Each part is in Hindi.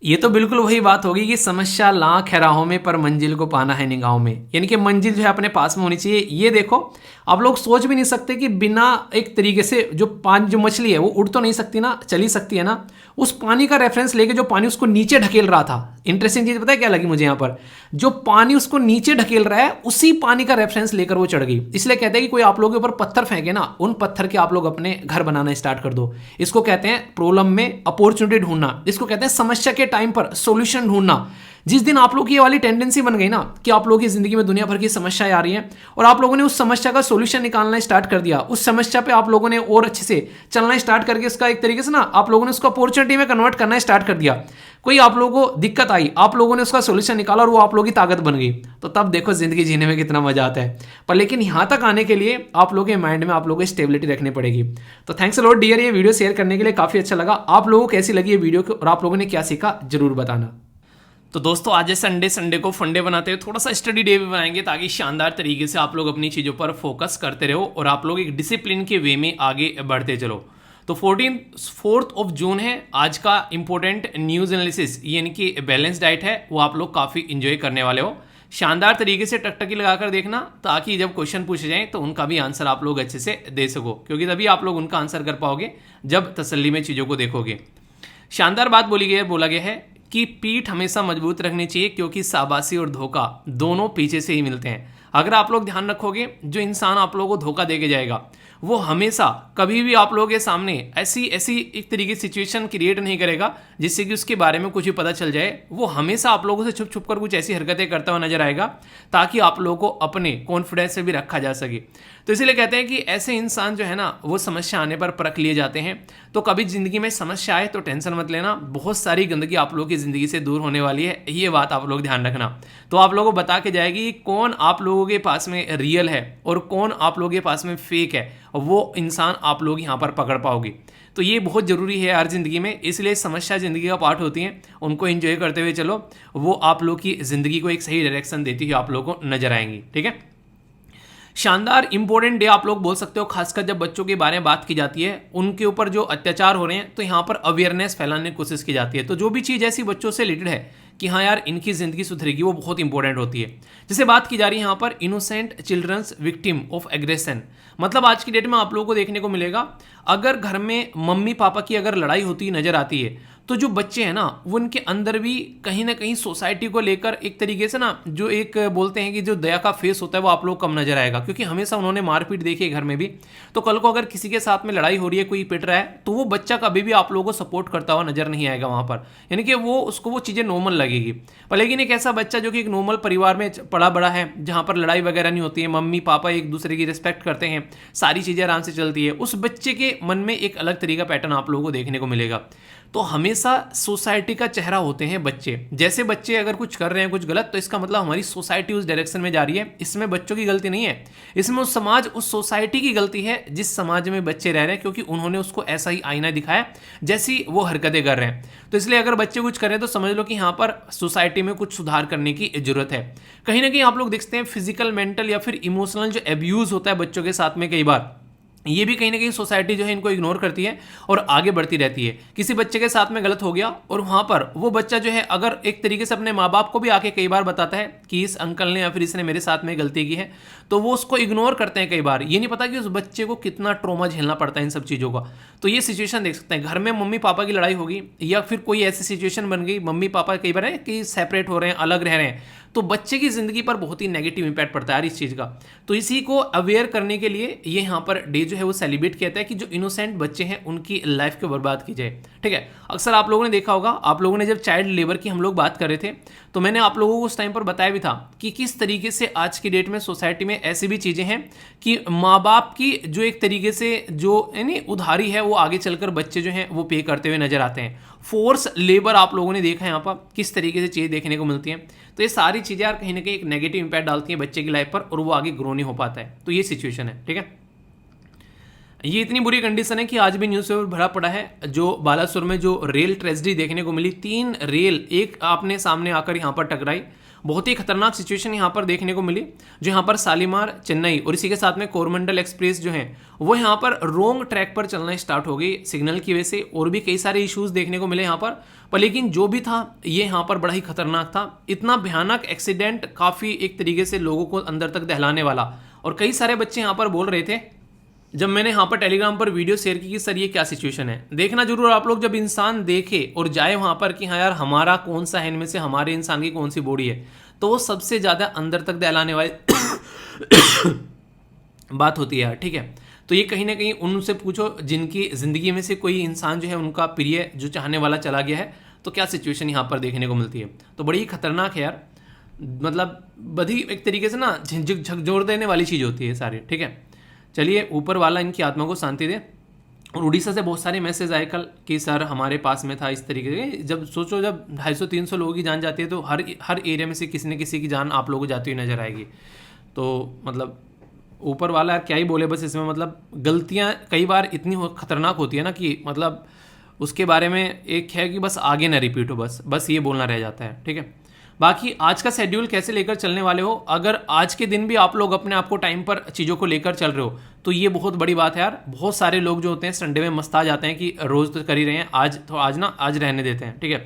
ये तो बिल्कुल वही बात होगी कि समस्या लाख है राहों में पर मंजिल को पाना है निगाहों में। यानी कि मंजिल जो है अपने पास में होनी चाहिए। ये देखो, आप लोग सोच भी नहीं सकते कि बिना एक तरीके से जो पानी, जो मछली है वो उड़ तो नहीं सकती ना, चल ही सकती है ना। उस पानी का रेफरेंस लेके जो पानी उसको नीचे ढकेल रहा था, इंटरेस्टिंग चीज पता है क्या लगी मुझे यहाँ पर, जो पानी उसको नीचे ढकेल रहा है उसी पानी का रेफरेंस लेकर वो चढ़ गई। इसलिए कहते हैं कि कोई आप लोगों के ऊपर पत्थर फेंके ना, उन पत्थर के आप लोग अपने घर बनाना स्टार्ट कर दो। इसको कहते हैं प्रॉब्लम में अपॉर्चुनिटी ढूंढना, इसको कहते हैं समस्या के टाइम पर सॉल्यूशन ढूंढना। जिस दिन आप लोग की ये वाली टेंडेंसी बन गई ना कि आप लोगों की जिंदगी में दुनिया भर की समस्याएं आ रही हैं और आप लोगों ने उस समस्या का सॉल्यूशन निकालना स्टार्ट कर दिया, उस समस्या पे आप लोगों ने और अच्छे से चलना स्टार्ट करके इसका एक तरीके से ना आप लोगों ने उसको अपॉर्चुनिटी में कन्वर्ट करना स्टार्ट कर दिया। कोई आप लोगों को दिक्कत आई, आप लोगों ने उसका सॉल्यूशन निकाला और वो आप लोगों की ताकत बन गई, तो तब देखो जिंदगी जीने में कितना मजा आता है। पर लेकिन यहां तक आने के लिए आप लोगों के माइंड में आप लोगों को स्टेबिलिटी रखनी पड़ेगी। तो थैंक्स अ लॉट डियर, ये वीडियो शेयर करने के लिए काफी अच्छा लगा। आप लोगों को कैसी लगी ये वीडियो और आप लोगों ने क्या सीखा जरूर बताना। तो दोस्तों आज संडे को फंडे बनाते हुए थोड़ा सा स्टडी डे भी बनाएंगे ताकि शानदार तरीके से आप लोग अपनी चीज़ों पर फोकस करते रहो और आप लोग एक डिसिप्लिन के वे में आगे बढ़ते चलो। तो 4th ऑफ जून है, आज का इंपॉर्टेंट न्यूज़ एनालिसिस यानी कि बैलेंस डाइट है, वो आप लोग काफ़ी इंजॉय करने वाले हो। शानदार तरीके से टकटकी लगाकर देखना ताकि जब क्वेश्चन पूछे जाएं तो उनका भी आंसर आप लोग अच्छे से दे सको, क्योंकि तभी आप लोग उनका आंसर कर पाओगे जब तसल्ली में चीज़ों को देखोगे। शानदार बात बोला गया है कि पीठ हमेशा मजबूत रखनी चाहिए क्योंकि शाबाशी और धोखा दोनों पीछे से ही मिलते हैं। अगर आप लोग ध्यान रखोगे, जो इंसान आप लोगों को धोखा देके जाएगा वो हमेशा कभी भी आप लोगों के सामने ऐसी एक तरीके की सिचुएशन क्रिएट नहीं करेगा जिससे कि उसके बारे में कुछ भी पता चल जाए। वो हमेशा आप लोगों से छुप छुप कर कुछ ऐसी हरकतें करता हुआ नजर आएगा ताकि आप लोगों को अपने कॉन्फिडेंस से भी रखा जा सके। तो इसीलिए कहते हैं कि ऐसे इंसान जो है ना वो समस्या आने पर परख लिए जाते हैं। तो कभी जिंदगी में समस्या आए तो टेंशन मत लेना, बहुत सारी गंदगी आप लोगों की जिंदगी से दूर होने वाली है, ये बात आप लोग ध्यान रखना। तो आप लोगों को बता के जाएगी कौन आप लोगों के पास में रियल है और कौन आप लोगों के पास में फेक है, वो इंसान आप लोग यहाँ पर पकड़ पाओगे। तो ये बहुत ज़रूरी है हर ज़िंदगी में, इसलिए समस्या ज़िंदगी का पार्ट होती हैं, उनको एंजॉय करते हुए चलो, वो आप लोग की ज़िंदगी को एक सही डायरेक्शन देती हुई आप लोगों को नजर आएंगी। ठीक है, शानदार इंपॉर्टेंट डे आप लोग बोल सकते हो, खासकर जब बच्चों के बारे में बात की जाती है, उनके ऊपर जो अत्याचार हो रहे हैं तो यहाँ पर अवेयरनेस फैलाने की कोशिश की जाती है। तो जो भी चीज़ ऐसी बच्चों से रिलेटेड है कि हाँ यार इनकी ज़िंदगी सुधरेगी, वो बहुत इंपॉर्टेंट होती है। जैसे बात की जा रही है यहाँ पर innocent childrens victim of aggression, मतलब आज की डेट में आप लोगों को देखने को मिलेगा अगर घर में मम्मी पापा की अगर लड़ाई होती नजर आती है तो जो बच्चे हैं ना वो उनके अंदर भी कहीं ना कहीं सोसाइटी को लेकर एक तरीके से ना जो एक बोलते हैं कि जो दया का फेस होता है वो आप लोग कम नजर आएगा, क्योंकि हमेशा उन्होंने मारपीट देखी है घर में भी। तो कल को अगर किसी के साथ में लड़ाई हो रही है, कोई पिट रहा है, तो वो बच्चा कभी भी आप लोगों को सपोर्ट करता हुआ नजर नहीं आएगा वहां पर, यानी कि वो उसको वो चीज़ें नॉर्मल लगेगी। पर लेकिन एक ऐसा बच्चा जो कि एक नॉर्मल परिवार में पला बड़ा है जहां पर लड़ाई वगैरह नहीं होती है, मम्मी पापा एक दूसरे की रिस्पेक्ट करते हैं, सारी चीज़ें आराम से चलती है, उस बच्चे के मन में एक अलग तरीका पैटर्न आप लोगों को देखने को मिलेगा। तो हमेशा सोसाइटी का चेहरा होते हैं बच्चे। जैसे बच्चे अगर कुछ कर रहे हैं कुछ गलत, तो इसका मतलब हमारी सोसाइटी उस डायरेक्शन में जा रही है, इसमें बच्चों की गलती नहीं है, इसमें उस समाज उस सोसाइटी की गलती है जिस समाज में बच्चे रह रहे हैं, क्योंकि उन्होंने उसको ऐसा ही आईना दिखाया जैसी वो हरकतें कर रहे हैं। तो इसलिए अगर बच्चे कुछ करें तो समझ लो कि यहाँ पर सोसाइटी में कुछ सुधार करने की जरूरत है। कहीं ना कहीं आप लोग देखते हैं फिजिकल, मेंटल या फिर इमोशनल जो एब्यूज होता है बच्चों के साथ में, कई बार ये भी कहीं ना कहीं सोसाइटी जो है इनको इग्नोर करती है और आगे बढ़ती रहती है। किसी बच्चे के साथ में गलत हो गया और वहां पर वो बच्चा जो है अगर एक तरीके से अपने माँ बाप को भी आके कई बार बताता है कि इस अंकल ने या फिर इसने मेरे साथ में गलती की है, तो वो उसको इग्नोर करते हैं। कई बार ये नहीं पता कि उस बच्चे को कितना ट्रॉमा झेलना पड़ता है इन सब चीज़ों का। तो ये सिचुएशन देख सकते हैं, घर में मम्मी पापा की लड़ाई होगी या फिर कोई ऐसी सिचुएशन बन गई, मम्मी पापा कई बार है कि सेपरेट हो रहे हैं, अलग रह रहे हैं, तो बच्चे की जिंदगी पर बहुत ही नेगेटिव इंपैक्ट पड़ता है इस चीज़ का। तो इसी को अवेयर करने के लिए ये यहाँ पर डे जो है वो सेलिब्रेट किया है कि जो इनोसेंट बच्चे हैं उनकी लाइफ को बर्बाद की जाए। ठीक है, अक्सर आप लोगों ने देखा होगा, आप लोगों ने जब चाइल्ड लेबर की हम लोग बात कर रहे थे तो मैंने आप लोगों को उस टाइम पर बताया भी था कि किस तरीके से आज की डेट में सोसाइटी में ऐसी भी चीज़ें हैं कि माँ बाप की जो एक तरीके से जो यानी उधारी है वो आगे चलकर बच्चे जो हैं वो पे करते हुए नजर आते हैं। फोर्स लेबर आप लोगों ने देखा है यहाँ पर किस तरीके से चीज़ें देखने को मिलती हैं। तो ये सारी चीज़ें यार कहीं ना कहीं एक नेगेटिव इंपैक्ट डालती हैं बच्चे की लाइफ पर और वो आगे ग्रो नहीं हो पाता है। तो ये सिचुएशन है। ठीक है, ये इतनी बुरी कंडीशन है कि आज भी न्यूज़पेपर भरा पड़ा है। जो बालासुर में जो रेल ट्रेजेडी देखने को मिली, 3 रेल एक आपने सामने आकर यहाँ पर टकराई, बहुत ही खतरनाक सिचुएशन यहाँ पर देखने को मिली, जो यहाँ पर शालीमार चेन्नई और इसी के साथ में कोरमंडल एक्सप्रेस जो है वो यहाँ पर रोंग ट्रैक पर चलना स्टार्ट हो गई सिग्नल की वजह से, और भी कई सारे इश्यूज देखने को मिले यहाँ पर लेकिन जो भी था ये यहाँ पर बड़ा ही खतरनाक था। इतना भयानक एक्सीडेंट, काफ़ी एक तरीके से लोगों को अंदर तक दहलाने वाला, और कई सारे बच्चे यहाँ पर बोल रहे थे जब मैंने यहाँ पर टेलीग्राम पर वीडियो शेयर की कि सर ये क्या सिचुएशन है। देखना जरूर आप लोग, जब इंसान देखे और जाए वहाँ पर कि हाँ यार हमारा कौन सा है इनमें से, हमारे इंसान की कौन सी बॉडी है, तो वो सबसे ज़्यादा अंदर तक दहलाने वाली बात होती है। ठीक है, तो ये कहीं ना कहीं उनसे पूछो जिनकी ज़िंदगी में से कोई इंसान जो है उनका प्रिय जो चाहने वाला चला गया है, तो क्या सिचुएशन यहाँ पर देखने को मिलती है। तो बड़ी ही खतरनाक है यार, मतलब बड़ी एक तरीके से ना झकझोर देने वाली चीज़ होती है सारी। ठीक है, चलिए ऊपर वाला इनकी आत्मा को शांति दे। और उड़ीसा से बहुत सारे मैसेज आए कल कि सर हमारे पास में था इस तरीके से। जब सोचो जब 250-300 लोगों की जान जाती है तो हर एरिया में से किसी न किसी की जान आप लोगों को जाती हुई नजर आएगी। तो मतलब ऊपर वाला क्या ही बोले बस इसमें, मतलब गलतियां कई बार इतनी खतरनाक होती है ना कि मतलब उसके बारे में एक है कि बस आगे ना रिपीट हो, बस ये बोलना रह जाता है। ठीक है, बाकी आज का शेड्यूल कैसे लेकर चलने वाले हो, अगर आज के दिन भी आप लोग अपने आप को टाइम पर चीज़ों को लेकर चल रहे हो तो ये बहुत बड़ी बात है यार। बहुत सारे लोग जो होते हैं संडे में मस्त आ जाते हैं कि रोज़ तो कर ही रहे हैं, आज रहने देते हैं। ठीक है,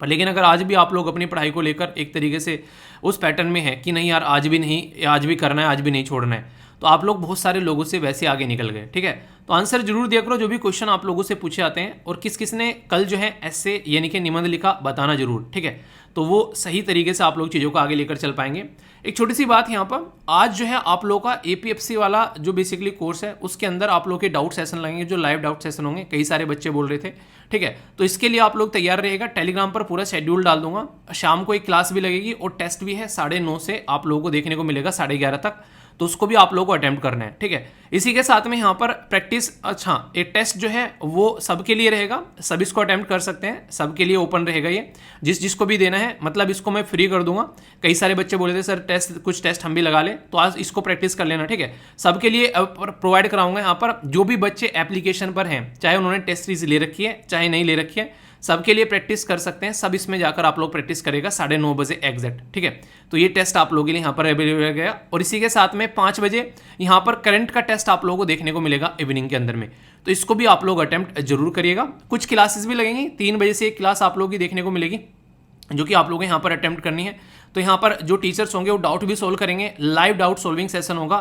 पर लेकिन अगर आज भी आप लोग अपनी पढ़ाई को लेकर एक तरीके से उस पैटर्न में है कि नहीं यार आज भी नहीं, आज भी करना है, आज भी नहीं छोड़ना है, तो आप लोग बहुत सारे लोगों से वैसे आगे निकल गए। ठीक है, तो आंसर जरूर दिया करो जो भी क्वेश्चन आप लोगों से पूछे आते हैं, और किस किस ने कल जो है ऐसे यानी कि निबंध लिखा बताना जरूर। ठीक है, तो वो सही तरीके से आप लोग चीज़ों को आगे लेकर चल पाएंगे। एक छोटी सी बात यहाँ पर, आज जो है आप लोगों का APFC वाला जो बेसिकली कोर्स है उसके अंदर आप लोग के डाउट सेशन लगेंगे, जो लाइव डाउट सेशन होंगे, कई सारे बच्चे बोल रहे थे। ठीक है, तो इसके लिए आप लोग तैयार रहेगा। टेलीग्राम पर पूरा शेड्यूल डाल दूंगा, शाम को एक क्लास भी लगेगी और टेस्ट भी है 9:30 से आप लोगों को देखने को मिलेगा 11:30 तक, तो उसको भी आप लोगों को अटेम्प्ट करना है। ठीक है, इसी के साथ में यहाँ पर प्रैक्टिस, अच्छा एक टेस्ट जो है वो सबके लिए रहेगा, सब इसको अटेम्प्ट कर सकते हैं, सबके लिए ओपन रहेगा ये, जिसको भी देना है, मतलब इसको मैं फ्री कर दूंगा। कई सारे बच्चे बोले थे सर कुछ टेस्ट हम भी लगा लें, तो आज इसको प्रैक्टिस कर लेना। ठीक है, सबके लिए प्रोवाइड कराऊंगा यहाँ पर, जो भी बच्चे एप्लीकेशन पर हैं, चाहे उन्होंने टेस्ट सीरीज ले रखी है चाहे नहीं ले रखी है, सबके लिए प्रैक्टिस कर सकते हैं। सब इसमें जाकर आप लोग प्रैक्टिस करेगा 9:30 बजे एग्जैक्ट। ठीक है, तो ये टेस्ट आप लोगों के लिए यहाँ पर अवेलेबल हो गया, और इसी के साथ में 5 बजे यहाँ पर करंट का टेस्ट आप लोगों को देखने को मिलेगा इवनिंग के अंदर में, तो इसको भी आप लोग अटेम्प्ट जरूर करिएगा। कुछ क्लासेस भी लगेंगी, 3 बजे से एक क्लास आप लोगों की देखने को मिलेगी जो कि आप लोगों को यहाँ पर अटेम्प्ट करनी है। तो यहाँ पर जो टीचर्स होंगे वो डाउट भी सोल्व करेंगे, लाइव डाउट सोल्विंग सेशन होगा,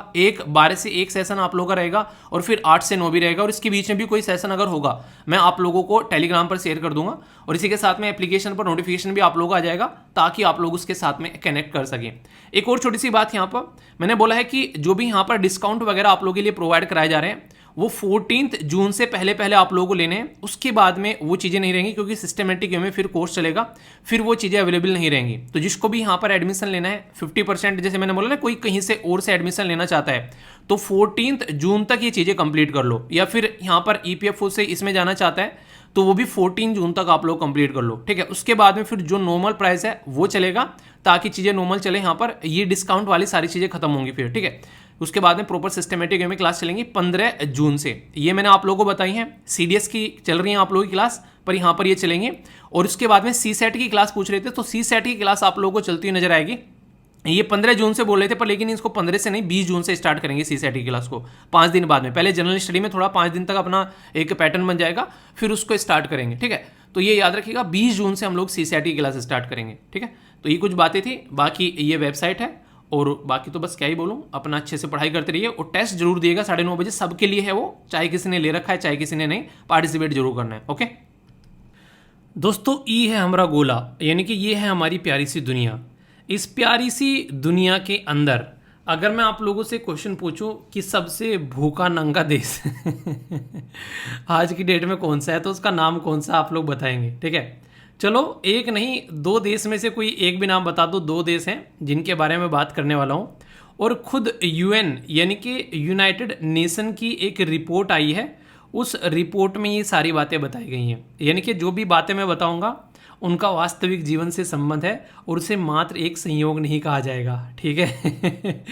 12 से 1 सेशन आप लोगों का रहेगा, और फिर 8 से 9 भी रहेगा, और इसके बीच में भी कोई सेशन अगर होगा मैं आप लोगों को टेलीग्राम पर शेयर कर दूंगा, और इसी के साथ में एप्लीकेशन पर नोटिफिकेशन भी आप लोगों को आ जाएगा ताकि आप लोग उसके साथ में कनेक्ट कर सकें। एक और छोटी सी बात यहाँ पर मैंने बोला है कि जो भी यहाँ पर डिस्काउंट वगैरह आप लोगों के लिए प्रोवाइड कराए जा रहे हैं वो 14 जून से पहले आप लोगों को लेने हैं, उसके बाद में वो चीज़ें नहीं रहेंगी, क्योंकि सिस्टमेटिक वे में फिर कोर्स चलेगा, फिर वो चीज़ें अवेलेबल नहीं रहेंगी। तो जिसको भी यहाँ पर एडमिशन लेना है 50%, जैसे मैंने बोला ना कोई कहीं से और से एडमिशन लेना चाहता है तो 14 जून तक ये चीज़ें कंप्लीट कर लो, या फिर यहाँ पर EPFO से इसमें जाना चाहता है तो वो भी 14 जून तक आप लोग कंप्लीट कर लो। ठीक है, उसके बाद में फिर जो नॉर्मल प्राइस है वो चलेगा, ताकि चीज़ें नॉर्मल चले। यहाँ पर ये डिस्काउंट वाली सारी चीज़ें खत्म होंगी फिर। ठीक है, उसके बाद में प्रॉपर सिस्टमेटिक वे में क्लास चलेंगी 15 जून से, ये मैंने आप लोगों को बताई है। CDS की चल रही है आप लोगों की क्लास, पर यहाँ पर ये चलेंगे। और उसके बाद में CSET की क्लास पूछ रहे थे, तो CSET की क्लास आप लोगों को चलती हुई नजर आएगी। ये 15 जून से बोल रहे थे, पर लेकिन इसको 15 से नहीं 20 जून से स्टार्ट करेंगे CSET की क्लास को, 5 दिन बाद में। पहले जनरल स्टडी में थोड़ा 5 दिन तक अपना एक पैटर्न बन जाएगा, फिर उसको स्टार्ट करेंगे। ठीक है, तो ये याद रखिएगा 20 जून से हम लोग CSET की क्लास स्टार्ट करेंगे। ठीक है, तो ये कुछ बातें थी, बाकी ये वेबसाइट है, और बाकी तो बस क्या ही बोलूं, अपना अच्छे से पढ़ाई करते रहिए, और टेस्ट जरूर दिएगा 9:30 बजे, सबके लिए है वो, चाहे किसी ने ले रखा है चाहे किसी ने नहीं, पार्टिसिपेट जरूर करना है। ओके दोस्तों, ई है हमारा गोला, यानी कि ये है हमारी प्यारी सी दुनिया। इस प्यारी सी दुनिया के अंदर अगर मैं आप लोगों से क्वेश्चन पूछूं कि सबसे भूखा नंगा देश आज की डेट में कौन सा है, तो उसका नाम कौन सा आप लोग बताएंगे। ठीक है, चलो एक नहीं 2 देश में से कोई एक भी नाम बता दो। 2 देश हैं जिनके बारे में बात करने वाला हूँ, और खुद UN यानी कि यूनाइटेड नेशन की एक रिपोर्ट आई है, उस रिपोर्ट में ये सारी बातें बताई गई हैं। यानी कि जो भी बातें मैं बताऊँगा उनका वास्तविक जीवन से संबंध है, और उसे मात्र एक संयोग नहीं कहा जाएगा। ठीक है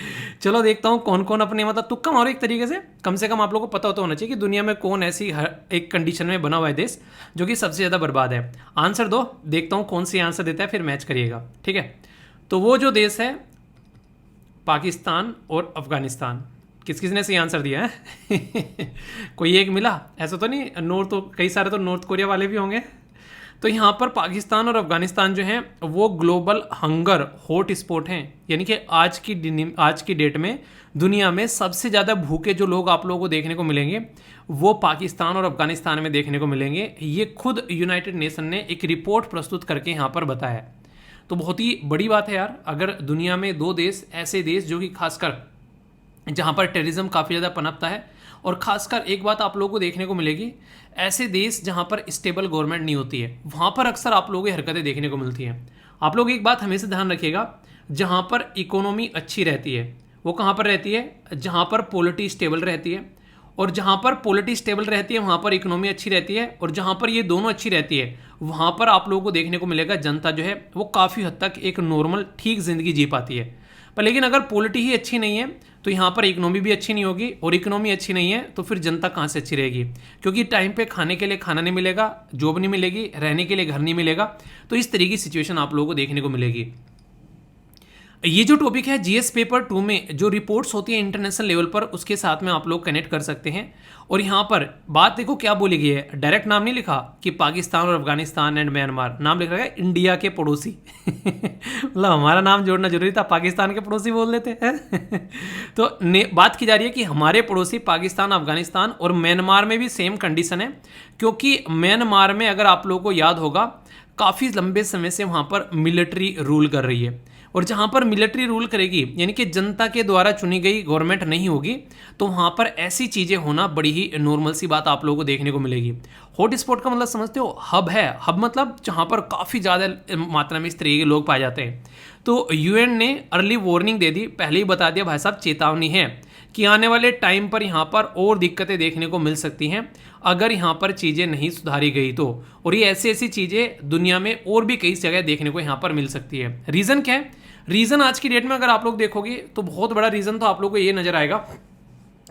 चलो देखता हूँ कौन कौन अपने मतलब तुक्का मारो एक तरीके से कम आप लोगों को पता होता होना चाहिए कि दुनिया में कौन ऐसी हर एक कंडीशन में बना हुआ है देश जो कि सबसे ज़्यादा बर्बाद है। आंसर दो, देखता हूँ कौन सी आंसर देता है, फिर मैच करिएगा। ठीक है, तो वो जो देश है पाकिस्तान और अफगानिस्तान। किस किसने सही आंसर दिया है? कोई एक मिला? ऐसा तो नहीं, नॉर्थ तो कई सारे तो नॉर्थ कोरिया वाले भी होंगे। तो यहाँ पर पाकिस्तान और अफगानिस्तान जो हैं वो ग्लोबल हंगर हॉट स्पॉट हैं, यानी कि आज की डेट में दुनिया में सबसे ज़्यादा भूखे जो लोग आप लोगों को देखने को मिलेंगे वो पाकिस्तान और अफगानिस्तान में देखने को मिलेंगे। ये खुद यूनाइटेड नेशन ने एक रिपोर्ट प्रस्तुत करके यहाँ पर बताया। तो बहुत ही बड़ी बात है यार, अगर दुनिया में दो देश, ऐसे देश जो कि खासकर जहाँ पर टेररिज्म काफ़ी ज़्यादा पनपता है, और ख़ासकर एक बात आप लोगों को देखने को मिलेगी, ऐसे देश जहाँ पर स्टेबल गवर्नमेंट नहीं होती है वहाँ पर अक्सर आप लोगों की हरकतें देखने को मिलती हैं। आप लोग एक बात हमेशा ध्यान रखिएगा, जहाँ पर इकोनॉमी अच्छी रहती है वो कहाँ पर रहती है? जहाँ पर पॉलिटी स्टेबल रहती है, और जहाँ पर पॉलिटी स्टेबल रहती है वहाँ पर इकोनॉमी अच्छी रहती है, और जहाँ पर ये दोनों अच्छी रहती है वहाँ पर आप लोगों को देखने को मिलेगा जनता जो है वो काफ़ी हद तक एक नॉर्मल ठीक ज़िंदगी जी पाती है। पर लेकिन अगर पॉलिटी ही अच्छी नहीं है तो यहाँ पर इकोनॉमी भी अच्छी नहीं होगी, और इकोनॉमी अच्छी नहीं है तो फिर जनता कहाँ से अच्छी रहेगी? क्योंकि टाइम पे खाने के लिए खाना नहीं मिलेगा, जॉब नहीं मिलेगी, रहने के लिए घर नहीं मिलेगा। तो इस तरीके की सिचुएशन आप लोगों को देखने को मिलेगी। ये जो टॉपिक है जीएस पेपर 2 में जो रिपोर्ट्स होती है इंटरनेशनल लेवल पर, उसके साथ में आप लोग कनेक्ट कर सकते हैं। और यहाँ पर बात देखो क्या बोली गई है, डायरेक्ट नाम नहीं लिखा कि पाकिस्तान और अफगानिस्तान एंड म्यांमार, नाम लिख रहा है इंडिया के पड़ोसी। मतलब हमारा नाम जोड़ना जरूरी था, पाकिस्तान के पड़ोसी बोल देते हैं। तो बात की जा रही है कि हमारे पड़ोसी पाकिस्तान, अफगानिस्तान और म्यांमार में भी सेम कंडीशन है, क्योंकि म्यांमार में अगर आप लोगों को याद होगा काफ़ी लंबे समय से वहाँ पर मिलिट्री रूल कर रही है, और जहाँ पर मिलिट्री रूल करेगी यानी कि जनता के द्वारा चुनी गई गवर्नमेंट नहीं होगी, तो वहाँ पर ऐसी चीज़ें होना बड़ी ही नॉर्मल सी बात आप लोगों को देखने को मिलेगी। हॉट स्पॉट का मतलब समझते हो? हब है, हब मतलब जहाँ पर काफ़ी ज़्यादा मात्रा में इस तरीके के लोग पाए जाते हैं। तो यूएन ने अर्ली वार्निंग दे दी, पहले ही बता दिया भाई साहब, चेतावनी है कि आने वाले टाइम पर यहाँ पर और दिक्कतें देखने को मिल सकती हैं अगर यहाँ पर चीज़ें नहीं सुधारी गई तो। और ये ऐसी ऐसी चीज़ें दुनिया में और भी कई जगह देखने को यहाँ पर मिल सकती है। रीज़न क्या है? रीज़न आज की डेट में अगर आप लोग देखोगे तो बहुत बड़ा रीज़न तो आप लोग को ये नज़र आएगा,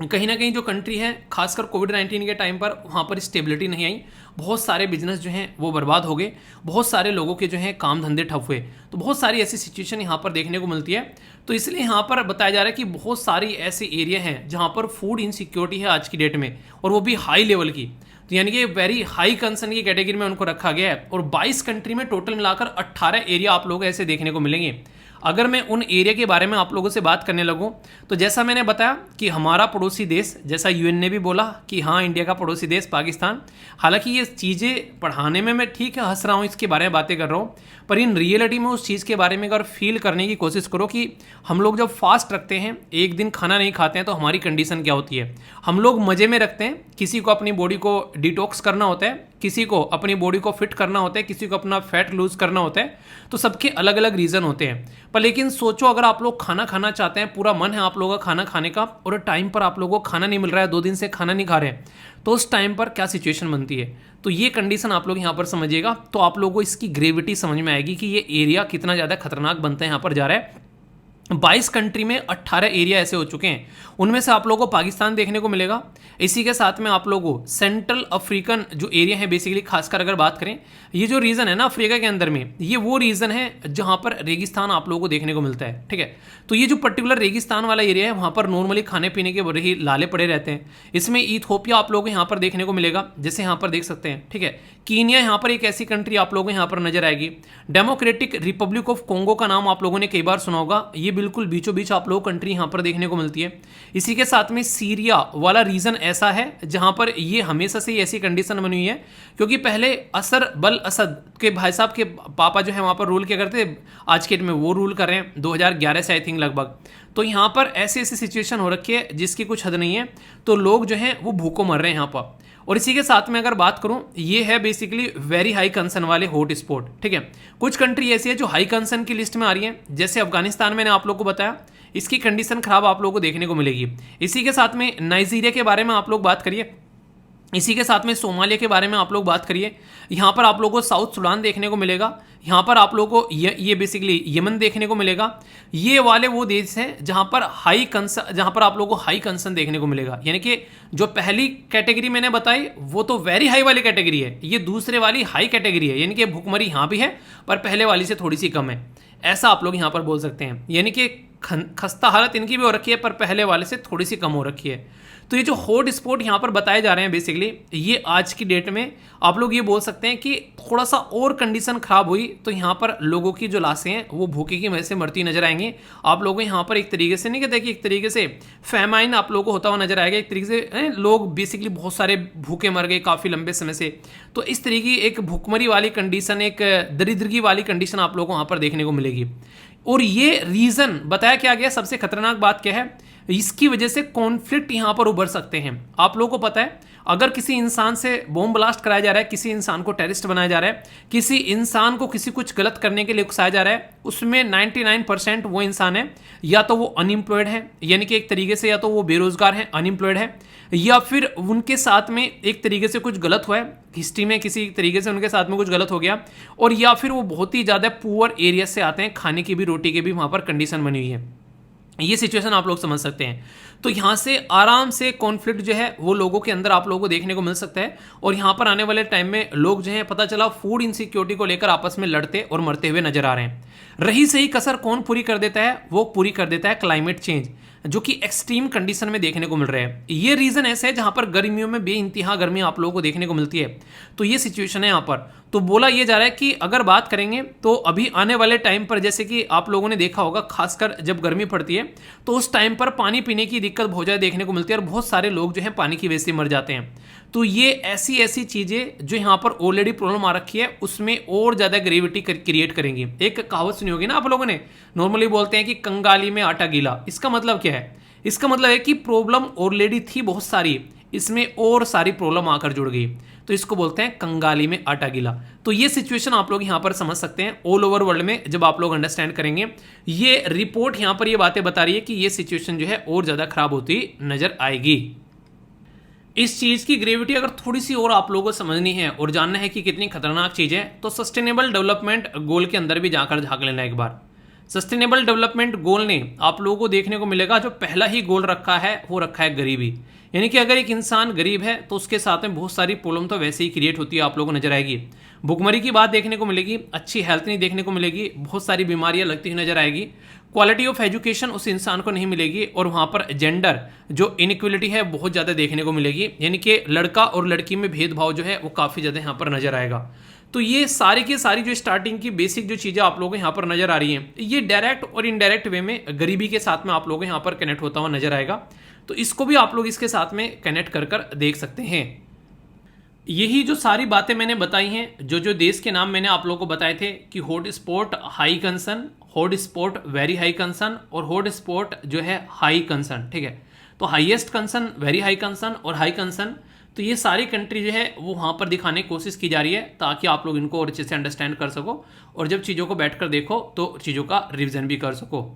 कहीं ना कहीं जो कंट्री है खासकर कोविड-19 के टाइम पर वहाँ पर स्टेबिलिटी नहीं आई, बहुत सारे बिजनेस जो हैं वो बर्बाद हो गए, बहुत सारे लोगों के जो हैं काम धंधे ठप हुए। तो बहुत सारी ऐसी सिचुएशन यहाँ पर देखने को मिलती है। तो इसलिए यहाँ पर बताया जा रहा है कि बहुत सारी ऐसे एरिया हैं जहाँ पर फूड इनसिक्योरिटी है आज की डेट में, और वो भी हाई लेवल की। तो यानी कि वेरी हाई कंसर्न की कैटेगरी में उनको रखा गया है, और 22 कंट्री में टोटल मिलाकर 18 एरिया आप लोग ऐसे देखने को मिलेंगे। अगर मैं उन एरिया के बारे में आप लोगों से बात करने लगूं तो जैसा मैंने बताया कि हमारा पड़ोसी देश, जैसा यूएन ने भी बोला कि हाँ इंडिया का पड़ोसी देश पाकिस्तान, हालांकि ये चीज़ें पढ़ाने में मैं ठीक है हंस रहा हूँ, इसके बारे में बातें कर रहा हूँ, पर इन रियलिटी में उस चीज़ के बारे में अगर फील करने की कोशिश करो कि हम लोग जब फास्ट रखते हैं, एक दिन खाना नहीं खाते हैं, तो हमारी कंडीशन क्या होती है। हम लोग मज़े में रखते हैं, किसी को अपनी बॉडी को डिटॉक्स करना होता है, किसी को अपनी बॉडी को फिट करना होता है, किसी को अपना फैट लूज करना होता है, तो सबके अलग अलग रीज़न होते हैं। पर लेकिन सोचो अगर आप लोग खाना खाना चाहते हैं, पूरा मन है आप लोगों का खाना खाने का, और टाइम पर आप लोगों को खाना नहीं मिल रहा है, 2 दिन से खाना नहीं खा रहे हैं, तो उस टाइम पर क्या सिचुएशन बनती है। तो ये कंडीशन आप लोग यहाँ पर समझिएगा, तो आप लोगों को इसकी ग्रेविटी समझ में आएगी कि ये एरिया कितना ज़्यादा खतरनाक बनता है यहाँ पर जा रहा है। 22 कंट्री में 18 एरिया ऐसे हो चुके हैं, उनमें से आप लोगों को पाकिस्तान देखने को मिलेगा। इसी के साथ में आप लोगों को सेंट्रल अफ्रीकन जो एरिया है, बेसिकली खासकर अगर बात करें, ये जो रीजन है ना अफ्रीका के अंदर में, ये वो रीजन है जहां पर रेगिस्तान आप लोगों को देखने को मिलता है। ठीक है, तो ये जो पर्टिकुलर रेगिस्तान वाला एरिया है वहां पर नॉर्मली खाने पीने के बड़े ही लाले पड़े रहते हैं। इसमें इथियोपिया आप लोगों को यहाँ पर देखने को मिलेगा, जैसे यहाँ पर देख सकते हैं। ठीक है, कीनिया यहाँ पर एक ऐसी कंट्री आप लोगों को यहाँ पर नजर आएगी। डेमोक्रेटिक रिपब्लिक ऑफ कोंगो का नाम आप लोगों ने कई बार सुना होगा, ये बिल्कुल बीचों बीच आप लोगों को कंट्री यहाँ पर देखने को मिलती है। इसी के साथ में सीरिया वाला रीजन ऐसा है जहां पर ये हमेशा से ऐसी कंडीशन बनी हुई है, क्योंकि पहले असर बल असद के भाई साहब के पापा जो है वहां पर रूल किया करते थे, आज के डेट में वो रूल कर रहे हैं 2011 से आई थिंक लगभग। तो यहाँ पर ऐसी ऐसी सिचुएशन हो रखी है जिसकी कुछ हद नहीं है, तो लोग जो हैं वो भूखों मर रहे हैं यहाँ पर। और इसी के साथ में अगर बात करूं, ये है बेसिकली वेरी हाई कंसर्न वाले हॉट स्पॉट। ठीक है, कुछ कंट्री ऐसी है जो हाई कंसर्न की लिस्ट में आ रही है, जैसे अफगानिस्तान मैंने आप लोग को बताया, इसकी कंडीशन खराब आप लोगों को देखने को मिलेगी। इसी के साथ में नाइजीरिया के बारे में आप लोग बात करिए, इसी के साथ में सोमालिया के बारे में आप लोग बात करिए, यहाँ पर आप लोगों को साउथ सुडान देखने को मिलेगा, यहाँ पर आप लोगों को ये बेसिकली यमन देखने को मिलेगा। ये वाले वो देश हैं जहाँ पर आप लोगों को हाई कंसर्न देखने को मिलेगा। यानी कि जो पहली कैटेगरी मैंने बताई वो तो वेरी हाई वाली कैटेगरी है, ये दूसरे वाली हाई कैटेगरी है, यानी कि भुखमरी यहाँ भी है पर पहले वाली से थोड़ी सी कम है, ऐसा आप लोग यहाँ पर बोल सकते हैं। यानी कि खस्ता हालत इनकी भी हो रखी है पर पहले वाले से थोड़ी सी कम हो रखी है। तो ये जो हॉट स्पॉट यहाँ पर बताए जा रहे हैं बेसिकली, ये आज की डेट में आप लोग ये बोल सकते हैं कि थोड़ा सा और कंडीशन खराब हुई तो यहाँ पर लोगों की जो लाशें हैं वो भूखे की वजह से मरती नजर आएंगी। आप लोगों को यहाँ पर एक तरीके से नहीं कहते कि एक तरीके से फेमाइन आप लोगों को होता हुआ नजर आएगा, एक तरीके से लोग बेसिकली बहुत सारे भूखे मर गए काफ़ी लंबे समय से। तो इस तरीके की एक भूखमरी वाली कंडीशन, एक दरिद्रगी वाली कंडीशन आप लोगों को वहाँ पर देखने को मिलेगी। और ये रीज़न बताया क्या गया, सबसे खतरनाक बात क्या है, इसकी वजह से कॉन्फ्लिक्ट यहाँ पर उभर सकते हैं। आप लोगों को पता है अगर किसी इंसान से बॉम्ब ब्लास्ट कराया जा रहा है, किसी इंसान को टेररिस्ट बनाया जा रहा है, किसी इंसान को किसी कुछ गलत करने के लिए उकसाया जा रहा है, उसमें 99% वो इंसान है या तो वो अनएम्प्लॉयड है, यानी कि एक तरीके से या तो वो बेरोजगार है, अनएम्प्लॉयड है, या फिर उनके साथ में एक तरीके से कुछ गलत हुआ है, हिस्ट्री में किसी तरीके से उनके साथ में कुछ गलत हो गया, और या फिर वो बहुत ही ज़्यादा पुअर एरिया से आते हैं, खाने की भी रोटी की भी वहाँ पर कंडीशन बनी हुई है। ये सिचुएशन आप लोग समझ सकते हैं। तो यहाँ से आराम से कॉन्फ्लिक्ट जो है वो लोगों के अंदर आप लोगों को देखने को मिल सकता है। और यहाँ पर आने वाले टाइम में लोग जो है पता चला फूड इनसिक्योरिटी को लेकर आपस में लड़ते और मरते हुए नजर आ रहे हैं। रही सही कसर कौन पूरी कर देता है, वो पूरी कर देता है क्लाइमेट चेंज, जो कि एक्सट्रीम कंडीशन में देखने को मिल रहा है। ये रीजन ऐसे है जहां पर गर्मियों में बेइंतहा गर्मी आप लोगों को देखने को मिलती है। तो ये सिचुएशन है यहाँ पर। तो बोला ये जा रहा है कि अगर बात करेंगे तो अभी आने वाले टाइम पर, जैसे कि आप लोगों ने देखा होगा खासकर जब गर्मी पड़ती है तो उस टाइम पर पानी पीने की दिक्कत बहुत ज़्यादा देखने को मिलती है और बहुत सारे लोग जो है पानी की वजह से मर जाते हैं। तो ये ऐसी ऐसी चीज़ें जो यहाँ पर ऑलरेडी प्रॉब्लम आ रखी है उसमें और ज़्यादा ग्रेविटी क्रिएट करेंगी। एक कहावत सुनी होगी ना आप लोगों ने, नॉर्मली बोलते हैं कि कंगाली में आटा गीला। इसका मतलब क्या है? इसका मतलब है कि प्रॉब्लम ऑलरेडी थी बहुत सारी, इसमें और सारी प्रॉब्लम आकर जुड़ गई, तो इसको बोलते हैं कंगाली में आटा गीला। तो ये सिचुएशन आप लोग यहाँ पर समझ सकते हैं ऑल ओवर वर्ल्ड में जब आप लोग अंडरस्टैंड करेंगे। ये रिपोर्ट यहाँ पर ये बातें बता रही है कि ये सिचुएशन जो है और ज़्यादा खराब होती नजर आएगी। इस चीज़ की ग्रेविटी अगर थोड़ी सी और आप लोगों को समझनी है और जानना है कि कितनी खतरनाक चीज़ है, तो सस्टेनेबल डेवलपमेंट गोल के अंदर भी जाकर झांक लेना एक बार। सस्टेनेबल डेवलपमेंट गोल ने आप लोगों को देखने को मिलेगा जो पहला ही गोल रखा है वो रखा है गरीबी। यानी कि अगर एक इंसान गरीब है तो उसके साथ में बहुत सारी प्रॉब्लम तो वैसे ही क्रिएट होती है, आप लोगों को नजर आएगी। भुखमरी की बात देखने को मिलेगी, अच्छी हेल्थ नहीं देखने को मिलेगी, बहुत सारी बीमारियां लगती हुई नजर आएगी, क्वालिटी ऑफ एजुकेशन उस इंसान को नहीं मिलेगी, और वहाँ पर जेंडर जो इनइक्वलिटी है बहुत ज़्यादा देखने को मिलेगी। यानी कि लड़का और लड़की में भेदभाव जो है वो काफ़ी ज़्यादा यहाँ पर नजर आएगा। तो ये सारी की सारी जो स्टार्टिंग की बेसिक जो चीज़ें आप लोगों को यहाँ पर नजर आ रही हैं, ये डायरेक्ट और इनडायरेक्ट वे में गरीबी के साथ में आप लोगों को यहाँ पर कनेक्ट होता हुआ नजर आएगा। तो इसको भी आप लोग इसके साथ में कनेक्ट कर कर देख सकते हैं। यही जो सारी बातें मैंने बताई हैं, जो जो देश के नाम मैंने आप लोगों को बताए थे कि hot spot high concern, hot spot very high concern और हॉट स्पॉट जो है हाई कंसर्न, ठीक है। तो highest concern, very high concern और हाई कंसर्न, तो ये सारी कंट्री जो है वो वहाँ पर दिखाने की कोशिश की जा रही है ताकि आप लोग इनको और अच्छे से अंडरस्टैंड कर सको और जब चीज़ों को बैठ कर देखो तो चीज़ों का रिविजन भी कर सको।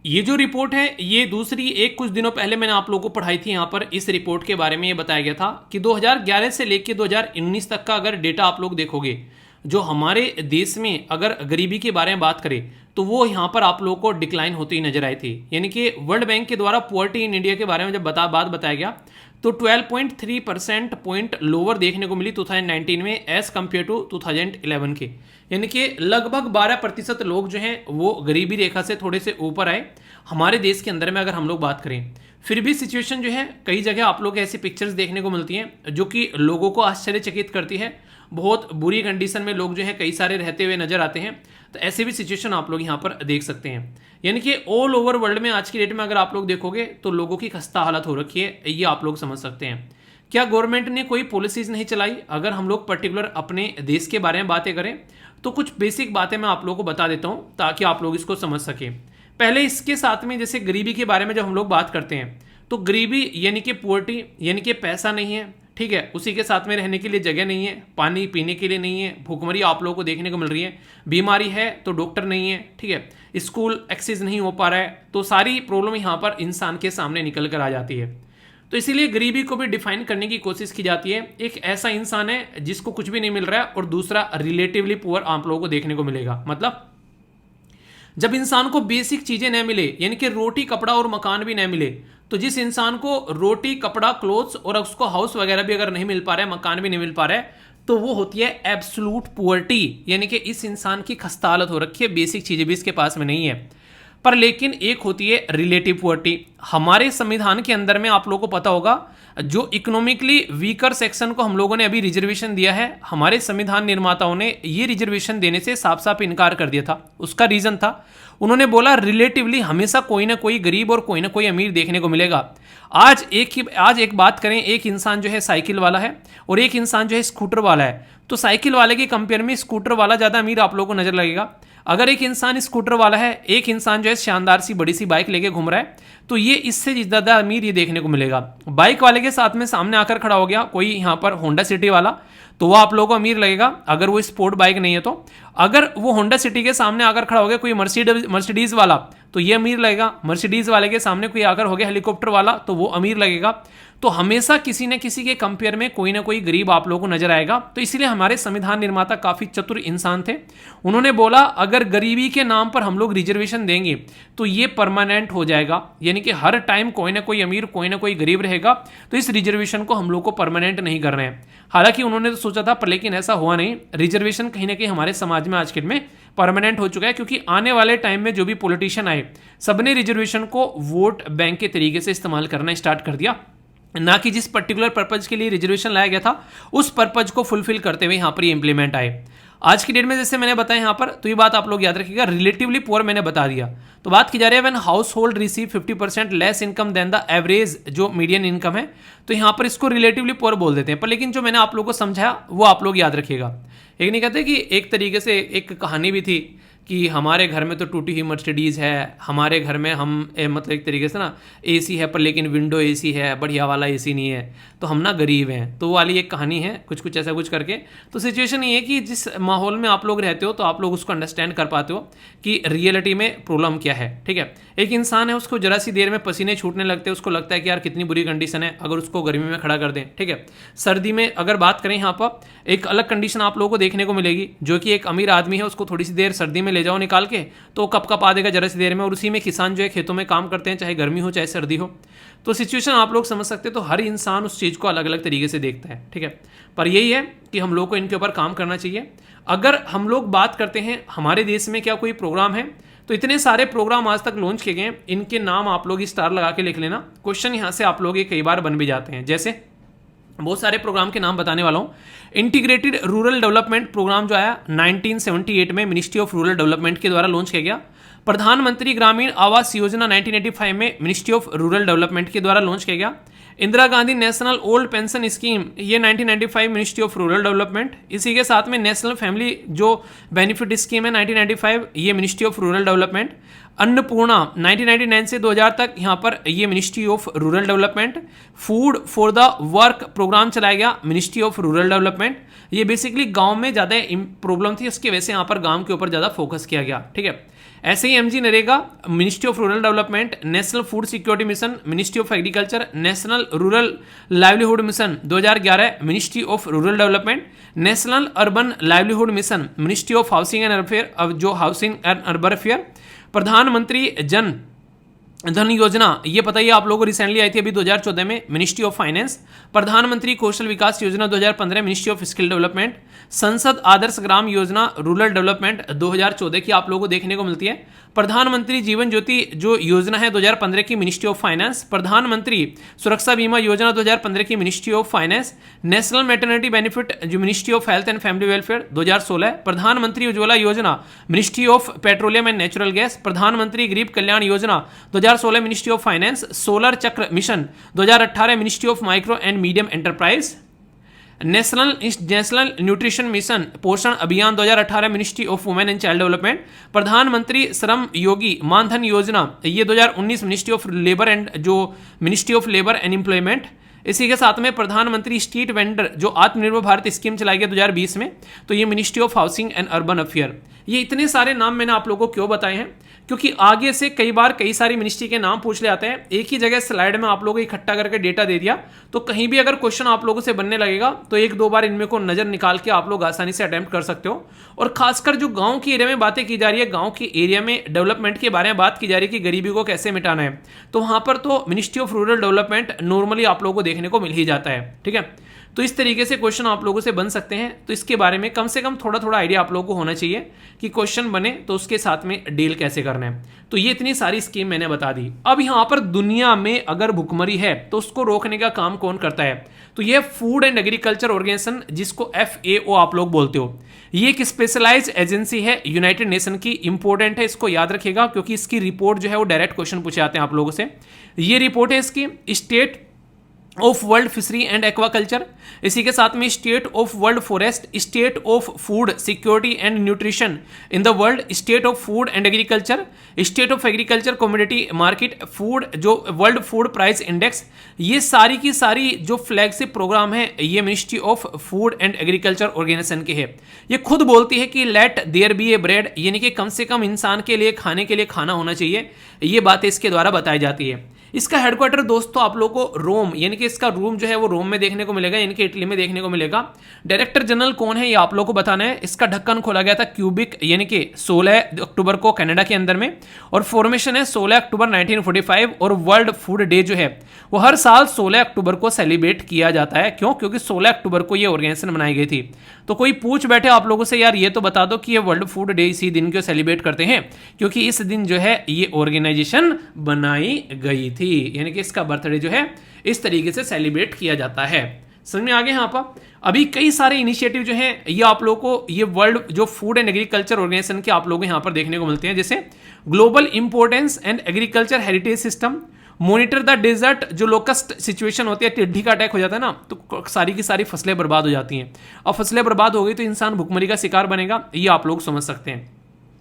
ये जो रिपोर्ट है ये दूसरी एक कुछ दिनों पहले मैंने आप लोगों को पढ़ाई थी। यहाँ पर इस रिपोर्ट के बारे में ये बताया गया था कि 2011 से लेकर 2019 तक का अगर डेटा आप लोग देखोगे, जो हमारे देश में अगर गरीबी के बारे में बात करें तो वो यहाँ पर आप लोगों को डिक्लाइन होती नजर आई थी। यानी कि वर्ल्ड बैंक के द्वारा पुअर्टी इन इंडिया के बारे में जब बात बताया गया तो 12.3% पॉइंट लोअर देखने को मिली 2019 में एज कम्पेयर टू 2011 के। यानी कि लगभग 12% लोग जो हैं वो गरीबी रेखा से थोड़े से ऊपर आए हमारे देश के अंदर में अगर हम लोग बात करें। फिर भी सिचुएशन जो है कई जगह आप लोग ऐसी पिक्चर्स देखने को मिलती हैं जो कि लोगों को आश्चर्यचकित करती है। बहुत बुरी कंडीशन में लोग जो है कई सारे रहते हुए नजर आते हैं। तो ऐसे भी सिचुएशन आप लोग यहाँ पर देख सकते हैं। यानी कि ऑल ओवर वर्ल्ड में आज की डेट में अगर आप लोग देखोगे तो लोगों की खस्ता हालत हो रखी है, ये आप लोग समझ सकते हैं। क्या गवर्नमेंट ने कोई पॉलिसीज नहीं चलाई? अगर हम लोग पर्टिकुलर अपने देश के बारे में बातें करें तो कुछ बेसिक बातें मैं आप लोगों को बता देता हूँ ताकि आप लोग इसको समझ सकें। पहले इसके साथ में जैसे गरीबी के बारे में जब हम लोग बात करते हैं तो गरीबी यानी कि पुअर्टी यानी कि पैसा नहीं है, ठीक है, उसी के साथ में रहने के लिए जगह नहीं है, पानी पीने के लिए नहीं है, भूखमरी आप लोगों को देखने को मिल रही है, बीमारी है तो डॉक्टर नहीं है, ठीक है, स्कूल एक्सेस नहीं हो पा रहा है, तो सारी प्रॉब्लम यहाँ पर इंसान के सामने निकल कर आ जाती है। तो इसीलिए गरीबी को भी डिफाइन करने की कोशिश की जाती है। एक ऐसा इंसान है जिसको कुछ भी नहीं मिल रहा है, और दूसरा रिलेटिवली पुअर आप लोगों को देखने को मिलेगा। मतलब जब इंसान को बेसिक चीजें न मिले, यानी कि रोटी कपड़ा और मकान भी न मिले, तो जिस इंसान को रोटी कपड़ा क्लोथ्स और उसको हाउस वगैरह भी अगर नहीं मिल पा रहा है, मकान भी नहीं मिल पा रहा है, तो वो होती है एब्सोल्यूट पुअर्टी, यानी कि इस इंसान की खस्ता हालत हो रखी है, बेसिक चीजें भी इसके पास में नहीं है। पर लेकिन एक होती है रिलेटिव पुअर्टी। हमारे संविधान के अंदर में आप लोगों को पता होगा, जो इकोनॉमिकली वीकर सेक्शन को हम लोगों ने अभी रिजर्वेशन दिया है, हमारे संविधान निर्माताओं ने ये रिजर्वेशन देने से साफ साफ इनकार कर दिया था। उसका रीजन था, उन्होंने बोला रिलेटिवली हमेशा कोई ना कोई गरीब और कोई ना कोई अमीर देखने को मिलेगा। आज एक बात करें, एक इंसान जो है साइकिल वाला है और एक इंसान जो है स्कूटर वाला है, तो साइकिल वाले के कंपेयर में स्कूटर वाला ज़्यादा अमीर आप लोगों को नजर लगेगा। अगर एक इंसान स्कूटर वाला है, एक इंसान जो है शानदार सी बड़ी सी बाइक लेके घूम रहा है, तो ये इससे ज़्यादा अमीर ये देखने को मिलेगा। बाइक वाले के साथ में सामने आकर खड़ा हो गया कोई यहाँ पर होंडा सिटी वाला, तो वो आप लोगों को अमीर लगेगा अगर वो स्पोर्ट बाइक नहीं है तो। अगर वो होंडा सिटी के सामने आकर खड़ा हो गया कोई मर्सिडीज वाला, तो ये अमीर लगेगा। मर्सिडीज वाले के सामने कोई आकर हो गया हेलीकॉप्टर वाला, तो वो अमीर लगेगा। तो हमेशा किसी न किसी के कंपेयर में कोई ना कोई गरीब आप लोगों को नजर आएगा। तो इसीलिए हमारे संविधान निर्माता काफी चतुर इंसान थे, उन्होंने बोला अगर गरीबी के नाम पर हम लोग रिजर्वेशन देंगे तो ये परमानेंट हो जाएगा, यानी कि हर टाइम कोई ना कोई अमीर कोई ना कोई गरीब रहेगा, तो इस रिजर्वेशन को हम लोग को परमानेंट नहीं कर रहे हैं। हालांकि उन्होंने तो सोचा था, पर लेकिन ऐसा हुआ नहीं। रिजर्वेशन कहीं ना कहीं हमारे समाज में आज के दिन में परमानेंट हो चुका है, क्योंकि आने वाले टाइम में जो भी पॉलिटिशियन आए, सबने रिजर्वेशन को वोट बैंक के तरीके से इस्तेमाल करना स्टार्ट कर दिया, ना कि जिस पर्टिकुलर पर्पज के लिए रिजर्वेशन लाया गया था उस पर्पज को फुलफिल करते हुए यहाँ पर ये इंप्लीमेंट आए। आज की डेट में जैसे मैंने बताया यहाँ पर, तो ये बात आप लोग याद रखिएगा, रिलेटिवली पुअर मैंने बता दिया। तो बात की जा रही है when household receive 50% less income than the average जो मीडियन इनकम है, तो यहाँ पर इसको रिलेटिवली पुअर बोल देते हैं। पर लेकिन जो मैंने आप लोगों को समझाया वो आप लोग याद रखिएगा। एक नहीं कहते कि एक तरीके से एक कहानी भी थी कि हमारे घर में तो टूटी हुई मर्सिडीज़ है, हमारे घर में हम मतलब एक तरीके से ना एसी है पर लेकिन विंडो एसी है, बढ़िया वाला एसी नहीं है, तो हम ना गरीब हैं। तो वो वाली एक कहानी है, कुछ ऐसा कुछ करके। तो सिचुएशन ये है कि जिस माहौल में आप लोग रहते हो तो आप लोग उसको अंडरस्टैंड कर पाते हो कि रियलिटी में प्रॉब्लम क्या है। ठीक है, एक इंसान है, उसको जरा सी देर में पसीने छूटने लगते हैं, उसको लगता है कि यार कितनी बुरी कंडीशन है, अगर उसको गर्मी में खड़ा कर दें। ठीक है, सर्दी में अगर बात करें यहाँ पर एक अलग कंडीशन आप लोगों को देखने को मिलेगी, जो कि एक अमीर आदमी है, उसको थोड़ी सी देर सर्दी में ले जाओ निकाल के, तो कप कप आ देगा जरा सी देर में, और उसी में किसान जो है खेतों में काम करते हैं, चाहे गर्मी हो चाहे सर्दी हो। तो सिचुएशन आप लोग समझ सकते हैं। तो हर इंसान उस चीज़ को अलग अलग तरीके से देखता है। ठीक है, पर यही है कि हम लोग को इनके ऊपर काम करना चाहिए। अगर हम लोग बात करते हैं हमारे देश में क्या कोई प्रोग्राम है, तो इतने सारे प्रोग्राम आज तक लॉन्च किए गए, इनके नाम आप लोग स्टार लगा के लिख लेना। क्वेश्चन यहाँ से आप लोग ये कई बार बन भी जाते हैं। जैसे बहुत सारे प्रोग्राम के नाम बताने वाला हूँ। इंटीग्रेटेड रूरल डेवलपमेंट प्रोग्राम जो आया 1978 में मिनिस्ट्री ऑफ रूरल डेवलपमेंट के द्वारा लॉन्च किया गया। प्रधानमंत्री ग्रामीण आवास योजना 1985 में मिनिस्ट्री ऑफ रूरल डेवलपमेंट के द्वारा लॉन्च किया गया। Indira Gandhi national old pension scheme, ये 1995 मिनिस्ट्री ऑफ रूरल डेवलपमेंट। इसी के साथ में नेशनल फैमिली जो बेनिफिट स्कीम है 1995, ये ministry of rural development. Annapurna 1999 से 2000 तक, यहाँ पर ये ministry of rural development. Food for the work programme चलाया गया, मिनिस्ट्री ऑफ रूरल डेवलपमेंट। ये बेसिकली गांव में ज़्यादा प्रॉब्लम थी, उसकी वजह से यहाँ पर गांव के ऊपर ज़्यादा फोकस किया गया। ठीक है, ऐसे ही MG NREGA, ministry of rural development. National food security mission, ministry of agriculture. National rural livelihood mission 2011, ministry of rural development. National urban livelihood mission, ministry of housing and affair, अब जो हाउसिंग एंड अर्बन अफेयर। प्रधानमंत्री जन धन योजना, ये पता ही आप लोगों को रिसेंटली आई थी अभी 2014 में, मिनिस्ट्री ऑफ फाइनेंस। प्रधानमंत्री कौशल विकास योजना 2015, मिनिस्ट्री ऑफ स्किल डेवलपमेंट। संसद आदर्श ग्राम योजना रूरल डेवलपमेंट 2014 की आप लोगों को देखने को मिलती है। प्रधानमंत्री जीवन ज्योति जो योजना है 2015 की, मिनिस्ट्री ऑफ फाइनेंस। प्रधानमंत्री सुरक्षा बीमा योजना 2015 की, ministry of finance. National maternity benefit जो ministry of health and family welfare 2016। प्रधानमंत्री उज्ज्वला योजना, ministry of petroleum and natural gas. प्रधानमंत्री गरीब कल्याण योजना 2016, मिनिस्ट्री ऑफ फाइनेंस। सोलर चक्र mission 2018, ministry of micro and medium enterprise. National nutrition mission पोषण अभियान 2018, ministry of women and child development. प्रधानमंत्री श्रम योगी मानधन योजना, ये 2019, मिनिस्ट्री ऑफ लेबर एंड जो ministry of labour and employment. इसी के साथ में प्रधानमंत्री स्ट्रीट वेंडर जो आत्मनिर्भर भारत स्कीम चलाई गई 2020 में, तो ये ministry of housing and urban affair. ये इतने सारे नाम मैंने आप लोगों को क्यों बताए हैं, क्योंकि आगे से कई बार कई सारी मिनिस्ट्री के नाम पूछ ले आते हैं, एक ही जगह स्लाइड में आप लोगों को इकट्ठा करके डेटा दे दिया, तो कहीं भी अगर क्वेश्चन आप लोगों से बनने लगेगा तो एक दो बार इनमें को नजर निकाल के आप लोग आसानी से अटेम्प्ट कर सकते हो। और खासकर जो गांव के एरिया में बातें की जा रही है, गांव के एरिया में डेवलपमेंट के बारे में बात की जा रही है कि गरीबी को कैसे मिटाना है, तो वहां पर तो ministry of rural development normally आप लोगों को देखने को मिल ही जाता है। ठीक है, तो इस तरीके से क्वेश्चन आप लोगों से बन सकते हैं। तो इसके बारे में कम से कम थोड़ा थोड़ा आइडिया आप लोगों को होना चाहिए कि क्वेश्चन बने तो उसके साथ में डील कैसे करना है। तो ये इतनी सारी स्कीम मैंने बता दी। अब यहां पर दुनिया में अगर भुखमरी है तो उसको रोकने का काम कौन करता है, तो ये फूड एंड एग्रीकल्चर ऑर्गेनाइजेशन, जिसको FAO आप लोग बोलते हो, ये एक स्पेशलाइज एजेंसी है यूनाइटेड नेशन की, इंपॉर्टेंट है, इसको याद रखिएगा क्योंकि इसकी रिपोर्ट जो है वो डायरेक्ट क्वेश्चन पूछे जाते हैं आप लोगों से। ये रिपोर्ट है इसकी state of world fishery and aquaculture, इसी के साथ में state of world forest, state of food security and nutrition in the world, state of food and agriculture, state of agriculture commodity market, food जो वर्ल्ड फूड प्राइस इंडेक्स, ये सारी की सारी जो फ्लैगशिप प्रोग्राम है ये ministry of food and agriculture organisation के है। ये खुद बोलती है कि let there be a bread, यानी कि कम से कम इंसान के लिए खाना होना चाहिए, ये बातें इसके द्वारा बताई जाती है। इसका हेडक्वार्टर दोस्तों आप लोगों को रोम, यानी कि इसका रूम जो है वो रोम में देखने को मिलेगा, यानी कि इटली में देखने को मिलेगा। डायरेक्टर जनरल कौन है ये आप लोगों को बताना है। इसका ढक्कन खोला गया था क्यूबिक, यानी कि 16 अक्टूबर को कनाडा के अंदर में, और फॉर्मेशन है 16 अक्टूबर 1945। और वर्ल्ड फूड डे जो है वो हर साल 16 अक्टूबर को सेलिब्रेट किया जाता है। क्यों? क्योंकि 16 अक्टूबर को ये ऑर्गेनाइजेशन बनाई गई थी। तो कोई पूछ बैठे आप लोगों से यार ये तो बता दो कि ये वर्ल्ड फूड डे इसी दिन क्यों सेलिब्रेट करते हैं, क्योंकि इस दिन जो है ये ऑर्गेनाइजेशन बनाई गई थी, यानी कि इसका बर्थडे जो है इस तरीके से सेलिब्रेट किया जाता है। समझ में आ गया? यहाँ पर अभी कई सारे इनिशिएटिव जो हैं ये आप लोगों को ये वर्ल्ड जो फूड एंड एग्रीकल्चर ऑर्गेनाइजेशन के आप लोगों को यहाँ पर देखने को मिलते हैं, जैसे global importance and agriculture heritage system, monitor the desert, जो लोकस्ट सिचुएशन होती है, टिड्डी का अटैक हो जाता है ना, तो सारी की सारी फसलें बर्बाद हो जाती हैं। अब फसलें बर्बाद हो गई तो इंसान भुखमरी का शिकार बनेगा, ये आप लोग समझ सकते हैं।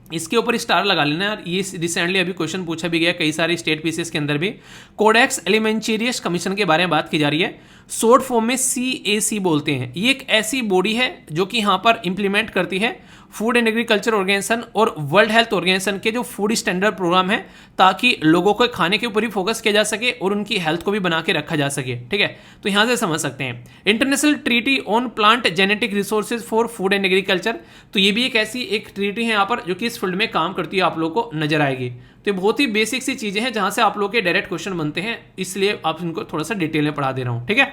इसके ऊपर स्टार लगा लेना यार, ये रिसेंटली अभी क्वेश्चन पूछा भी गया कई सारे स्टेट पीसेस के अंदर भी। कोडेक्स एलिमेंटेरियस कमीशन के बारे में बात की जा रही है, शॉर्ट फॉर्म में CAC बोलते हैं। ये एक ऐसी बॉडी है जो कि यहाँ पर इंप्लीमेंट करती है फूड एंड एग्रीकल्चर ऑर्गेनाइजेशन और वर्ल्ड हेल्थ ऑर्गेनाइजेशन के जो फूड स्टैंडर्ड प्रोग्राम है, ताकि लोगों को खाने के ऊपर ही फोकस किया जा सके और उनकी हेल्थ को भी बना के रखा जा सके। ठीक है, तो यहाँ से समझ सकते हैं। International treaty on plant genetic resources for food and agriculture, तो ये भी एक ऐसी एक ट्रीटी है यहाँ पर जो कि इस फील्ड में काम करती है, आप लोगों को नजर आएगी। तो ये बहुत ही बेसिक सी चीजें हैं जहां से आप लोग के डायरेक्ट क्वेश्चन बनते हैं, इसलिए आप इनको थोड़ा सा डिटेल में पढ़ा दे रहा हूं। ठीक है,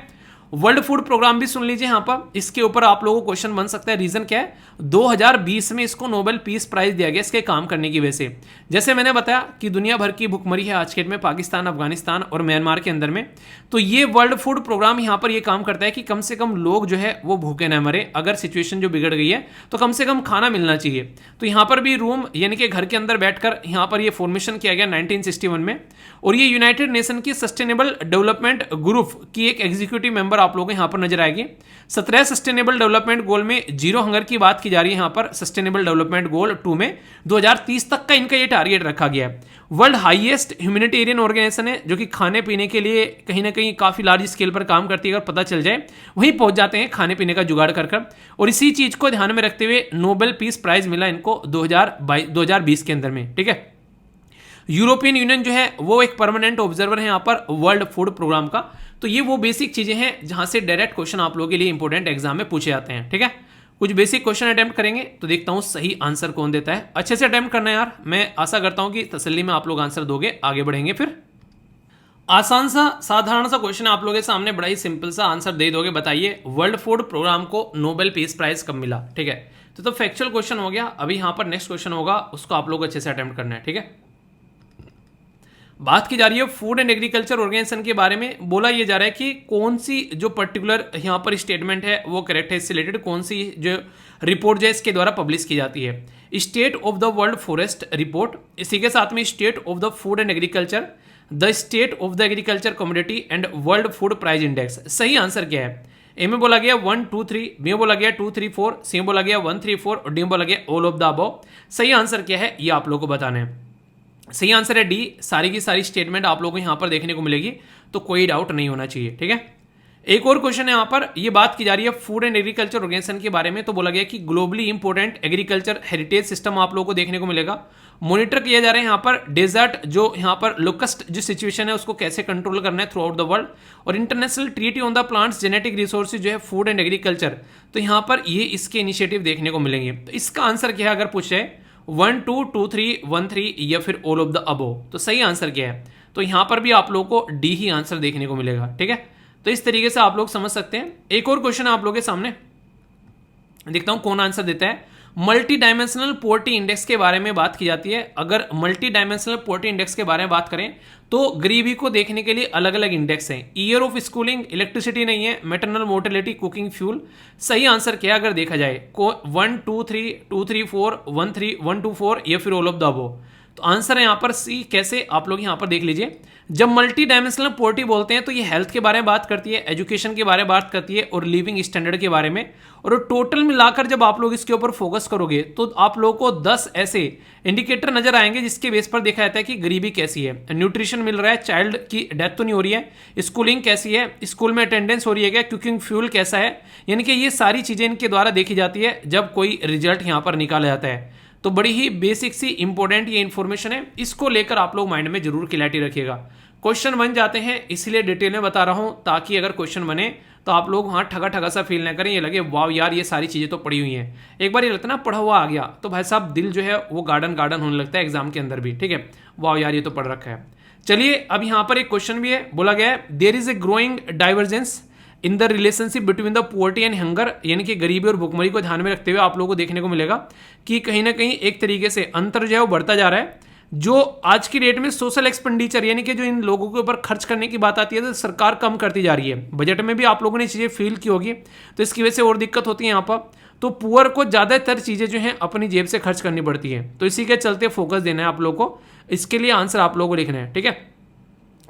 वर्ल्ड फूड प्रोग्राम भी सुन लीजिए यहाँ पर, इसके ऊपर आप लोगों को क्वेश्चन बन सकता है। रीजन क्या है? 2020 में इसको नोबेल पीस प्राइज दिया गया इसके काम करने की वजह से। जैसे मैंने बताया कि दुनिया भर की भुखमरी है आज के डेट में पाकिस्तान, अफगानिस्तान और म्यांमार के अंदर में, तो ये वर्ल्ड फूड प्रोग्राम यहाँ पर ये काम करता है कि कम से कम लोग जो है वो भूखे न मरे। अगर सिचुएशन जो बिगड़ गई है तो कम से कम खाना मिलना चाहिए। तो यहाँ पर भी रूम, यानी कि घर के अंदर बैठकर यहाँ पर ये फॉर्मेशन किया गया 1961 में, और ये यूनाइटेड नेशन की सस्टेनेबल डेवलपमेंट ग्रुप की एक एग्जीक्यूटिव मेंबर आप लोग यहाँ पर नजर आएगी। 17 सस्टेनेबल डेवलपमेंट गोल में जीरो हंगर की बात की जा रही है यहाँ पर। सस्टेनेबल डेवलपमेंट गोल 2 में 2030 तक का इनका ये टारगेट रखा गया है। वर्ल्ड हाईएस्ट ह्यूमैनिटेरियन ऑर्गेनाइजेशन है जो कि खाने पीने के लिए कहीं ना कहीं काफी लार्ज स्केल पर काम करती है। अगर पता चल जाए वहीं पहुंच जाते हैं खाने पीने का जुगाड़ कर। और इसी चीज को ध्यान में रखते हुए नोबेल पीस प्राइज मिला इनको 2020 के अंदर में। ठीक है, यूरोपियन यूनियन जो है वो एक परमानेंट ऑब्जर्वर है यहाँ पर वर्ल्ड फूड प्रोग्राम का। तो ये वो बेसिक चीजें हैं जहां से डायरेक्ट क्वेश्चन आप लोगों के लिए इंपॉर्टेंट एग्जाम में पूछे जाते हैं। ठीक है, कुछ बेसिक क्वेश्चन अटेम्प्ट करेंगे तो देखता हूं सही आंसर कौन देता है। अच्छे से अटेम्प्ट करना है यार, मैं आशा करता हूं कि तसल्ली में आप लोग आंसर दोगे। आगे बढ़ेंगे फिर। आसान सा साधारण सा क्वेश्चन आप लोगों के सामने, बड़ा ही सिंपल सा आंसर दे दोगे। बताइए वर्ल्ड फूड प्रोग्राम को नोबेल पीस प्राइज कब मिला? ठीक है, तो फैक्चुअल क्वेश्चन हो गया। अभी यहां पर नेक्स्ट क्वेश्चन होगा, उसको आप लोग अच्छे से अटेम्प्ट करना है। ठीक है, बात की जा रही है फूड एंड एग्रीकल्चर ऑर्गेनाइजेशन के बारे में। बोला यह जा रहा है कि कौन सी जो पर्टिकुलर यहां पर स्टेटमेंट है वो करेक्ट है, इससे रिलेटेड कौन सी जो रिपोर्ट जो है इसके द्वारा पब्लिश की जाती है। State of the world forest report, इसी के साथ में state of the food and agriculture, the state of the agriculture commodity and world food price index. सही आंसर क्या है? ए में बोला गया 1 2 3, बी में बोला गया 2 3 4, सी में बोला गया 1 3 4 और डी में बोला गया ऑल ऑफ द अबव। सही आंसर क्या है ये आप लोगों को बताना है। सही आंसर है डी। सारी की सारी स्टेटमेंट आप लोगों को यहां पर देखने को मिलेगी, तो कोई डाउट नहीं होना चाहिए। ठीक है, एक और क्वेश्चन है यहाँ पर, ये बात की जा रही है फूड एंड एग्रीकल्चर ऑर्गेनाइजेशन के बारे में। तो बोला गया कि globally important agriculture heritage system आप लोगों को देखने को मिलेगा। मॉनिटर किया जा रहा है यहाँ पर डेजर्ट, जो यहाँ पर लोकस्ट जो सिचुएशन है उसको कैसे कंट्रोल करना है थ्रू आउट द वर्ल्ड, और international treaty on the plants genetic resources जो है फूड एंड एग्रीकल्चर। तो यहाँ पर ये इसके इनिशिएटिव देखने को मिलेंगे। तो इसका आंसर क्या है अगर पूछे 1 2 2 3 1 3 या फिर ऑल ऑफ द अबो, तो सही आंसर क्या है? तो यहाँ पर भी आप लोगों को डी ही आंसर देखने को मिलेगा। ठीक है, तो इस तरीके से आप लोग समझ सकते हैं। एक और क्वेश्चन आप लोगों के सामने, देखता हूं कौन आंसर देता है। मल्टी डायमेंशनल पोवर्टी इंडेक्स के बारे में बात की जाती है। अगर मल्टी डायमेंशनल पोवर्टी इंडेक्स के बारे में बात करें तो गरीबी को देखने के लिए अलग अलग इंडेक्स हैं। ईयर ऑफ स्कूलिंग, इलेक्ट्रिसिटी नहीं है, मैटरनल मोर्टेलिटी, कुकिंग फ्यूल। सही आंसर क्या अगर देखा जाए, 1 2 3 2 3 4 1 3 1 2 4 या फिर ऑल ऑफ द अबव। तो आंसर है यहाँ पर सी। कैसे, आप लोग यहाँ पर देख लीजिए। जब मल्टी डायमेंशनल पोवर्टी बोलते हैं तो ये हेल्थ के बारे में बात करती है, एजुकेशन के बारे में बात करती है और लिविंग स्टैंडर्ड के बारे में। और टोटल मिलाकर जब आप लोग इसके ऊपर फोकस करोगे तो आप लोगों को 10 ऐसे इंडिकेटर नजर आएंगे जिसके बेस पर देखा जाता है कि गरीबी कैसी है। न्यूट्रिशन मिल रहा है, चाइल्ड की डेथ तो नहीं हो रही है, स्कूलिंग कैसी है, स्कूल में अटेंडेंस हो रही है क्या, कुकिंग फ्यूल कैसा है, यानी कि ये सारी चीजें इनके द्वारा देखी जाती है जब कोई रिजल्ट यहाँ पर निकाला जाता है। तो बड़ी ही बेसिक सी इंपॉर्टेंट ये इन्फॉर्मेशन है, इसको लेकर आप लोग माइंड में जरूर क्लैरिटी रखिएगा। क्वेश्चन बन जाते हैं, इसलिए डिटेल में बता रहा हूं ताकि अगर क्वेश्चन बने तो आप लोग वहां ठगा ठगा सा फील ना करें, ये लगे वाव यार ये सारी चीजें तो पड़ी हुई हैं। एक बार ये लगता है ना पढ़ा हुआ आ गया तो भाई साहब दिल जो है वो गार्डन गार्डन होने लगता है एग्जाम के अंदर भी। ठीक है, वाव यार ये तो पढ़ रखा है। चलिए अब यहाँ पर एक क्वेश्चन भी है, बोला गया है there is a growing divergence in the relationship between the poverty and hunger, यानी कि गरीबी और भुखमरी को ध्यान में रखते हुए आप लोगों को देखने को मिलेगा कि कहीं ना कहीं एक तरीके से अंतर जो है वो बढ़ता जा रहा है। जो आज की डेट में सोशल एक्सपेंडिचर, यानी कि जो इन लोगों के ऊपर खर्च करने की बात आती है तो सरकार कम करती जा रही है। बजट में भी आप लोगों ने चीज़ें फील की होगी, तो इसकी वजह से और दिक्कत होती है यहाँ पर। तो पुअर को ज़्यादातर चीज़ें जो हैं अपनी जेब से खर्च करनी पड़ती है, तो इसी के चलते फोकस देना है आप लोगों को। इसके लिए आंसर आप लोगों को लिखना है। ठीक है,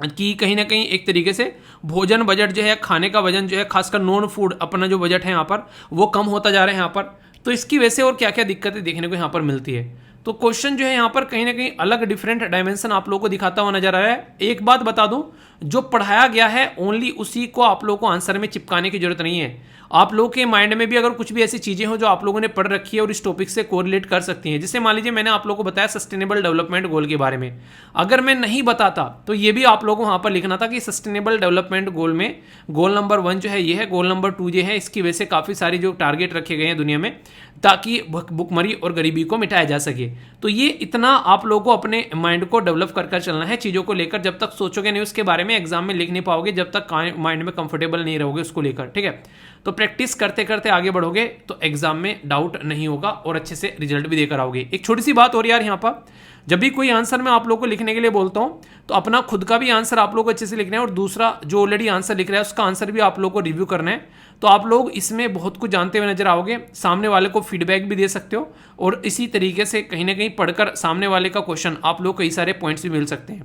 कि कहीं ना कहीं एक तरीके से भोजन बजट जो है, खाने का वजन जो है, खासकर नॉन फूड अपना जो बजट है यहाँ पर वो कम होता जा रहा है यहाँ पर। तो इसकी वजह से और क्या क्या दिक्कतें देखने को यहाँ पर मिलती है। तो क्वेश्चन जो है यहाँ पर कहीं ना कहीं अलग डिफरेंट डायमेंशन आप लोगों को दिखाता हुआ नजर आ रहा है। एक बात बता दूं, जो पढ़ाया गया है ओनली उसी को आप लोगों को आंसर में चिपकाने की जरूरत नहीं है। आप लोगों के माइंड में भी अगर कुछ भी ऐसी चीजें हो जो आप लोगों ने पढ़ रखी है और इस टॉपिक से कोरिलेट कर सकती हैं, जैसे मान लीजिए मैंने आप लोगों को बताया सस्टेनेबल डेवलपमेंट गोल के बारे में, अगर मैं नहीं बताता तो ये भी आप लोगों को वहां पर लिखना था कि सस्टेनेबल डेवलपमेंट गोल में गोल नंबर 1 जो है ये है, गोल नंबर 2 ये है। इसकी वजह से काफी सारी जो टारगेट रखे गए हैं दुनिया में ताकि भुखमरी और गरीबी को मिटाया जा सके। तो ये इतना आप लोगों को अपने माइंड को डेवलप कर कर चलना है चीज़ों को लेकर। जब तक सोचोगे नहीं उसके बारे में एग्जाम में लिख नहीं पाओगे, जब तक माइंड में कंफर्टेबल नहीं रहोगे उसको लेकर। ठीक है, तो प्रैक्टिस करते करते आगे बढ़ोगे तो एग्जाम में डाउट नहीं होगा और अच्छे से रिजल्ट भी देकर आओगे। एक छोटी सी बात और यार, यहाँ पर जब भी कोई आंसर मैं आप लोगों को लिखने के लिए बोलता हूँ तो अपना खुद का भी आंसर आप लोगों को अच्छे से लिखना है और दूसरा जो ऑलरेडी आंसर लिख रहा है उसका आंसर भी आप लोगों को रिव्यू करना है। तो आप लोग इसमें बहुत कुछ जानते हुए नजर आओगे, सामने वाले को फीडबैक भी दे सकते हो और इसी तरीके से कहीं ना कहीं पढ़कर सामने वाले का क्वेश्चन आप लोग कई सारे पॉइंट्स भी मिल सकते हैं।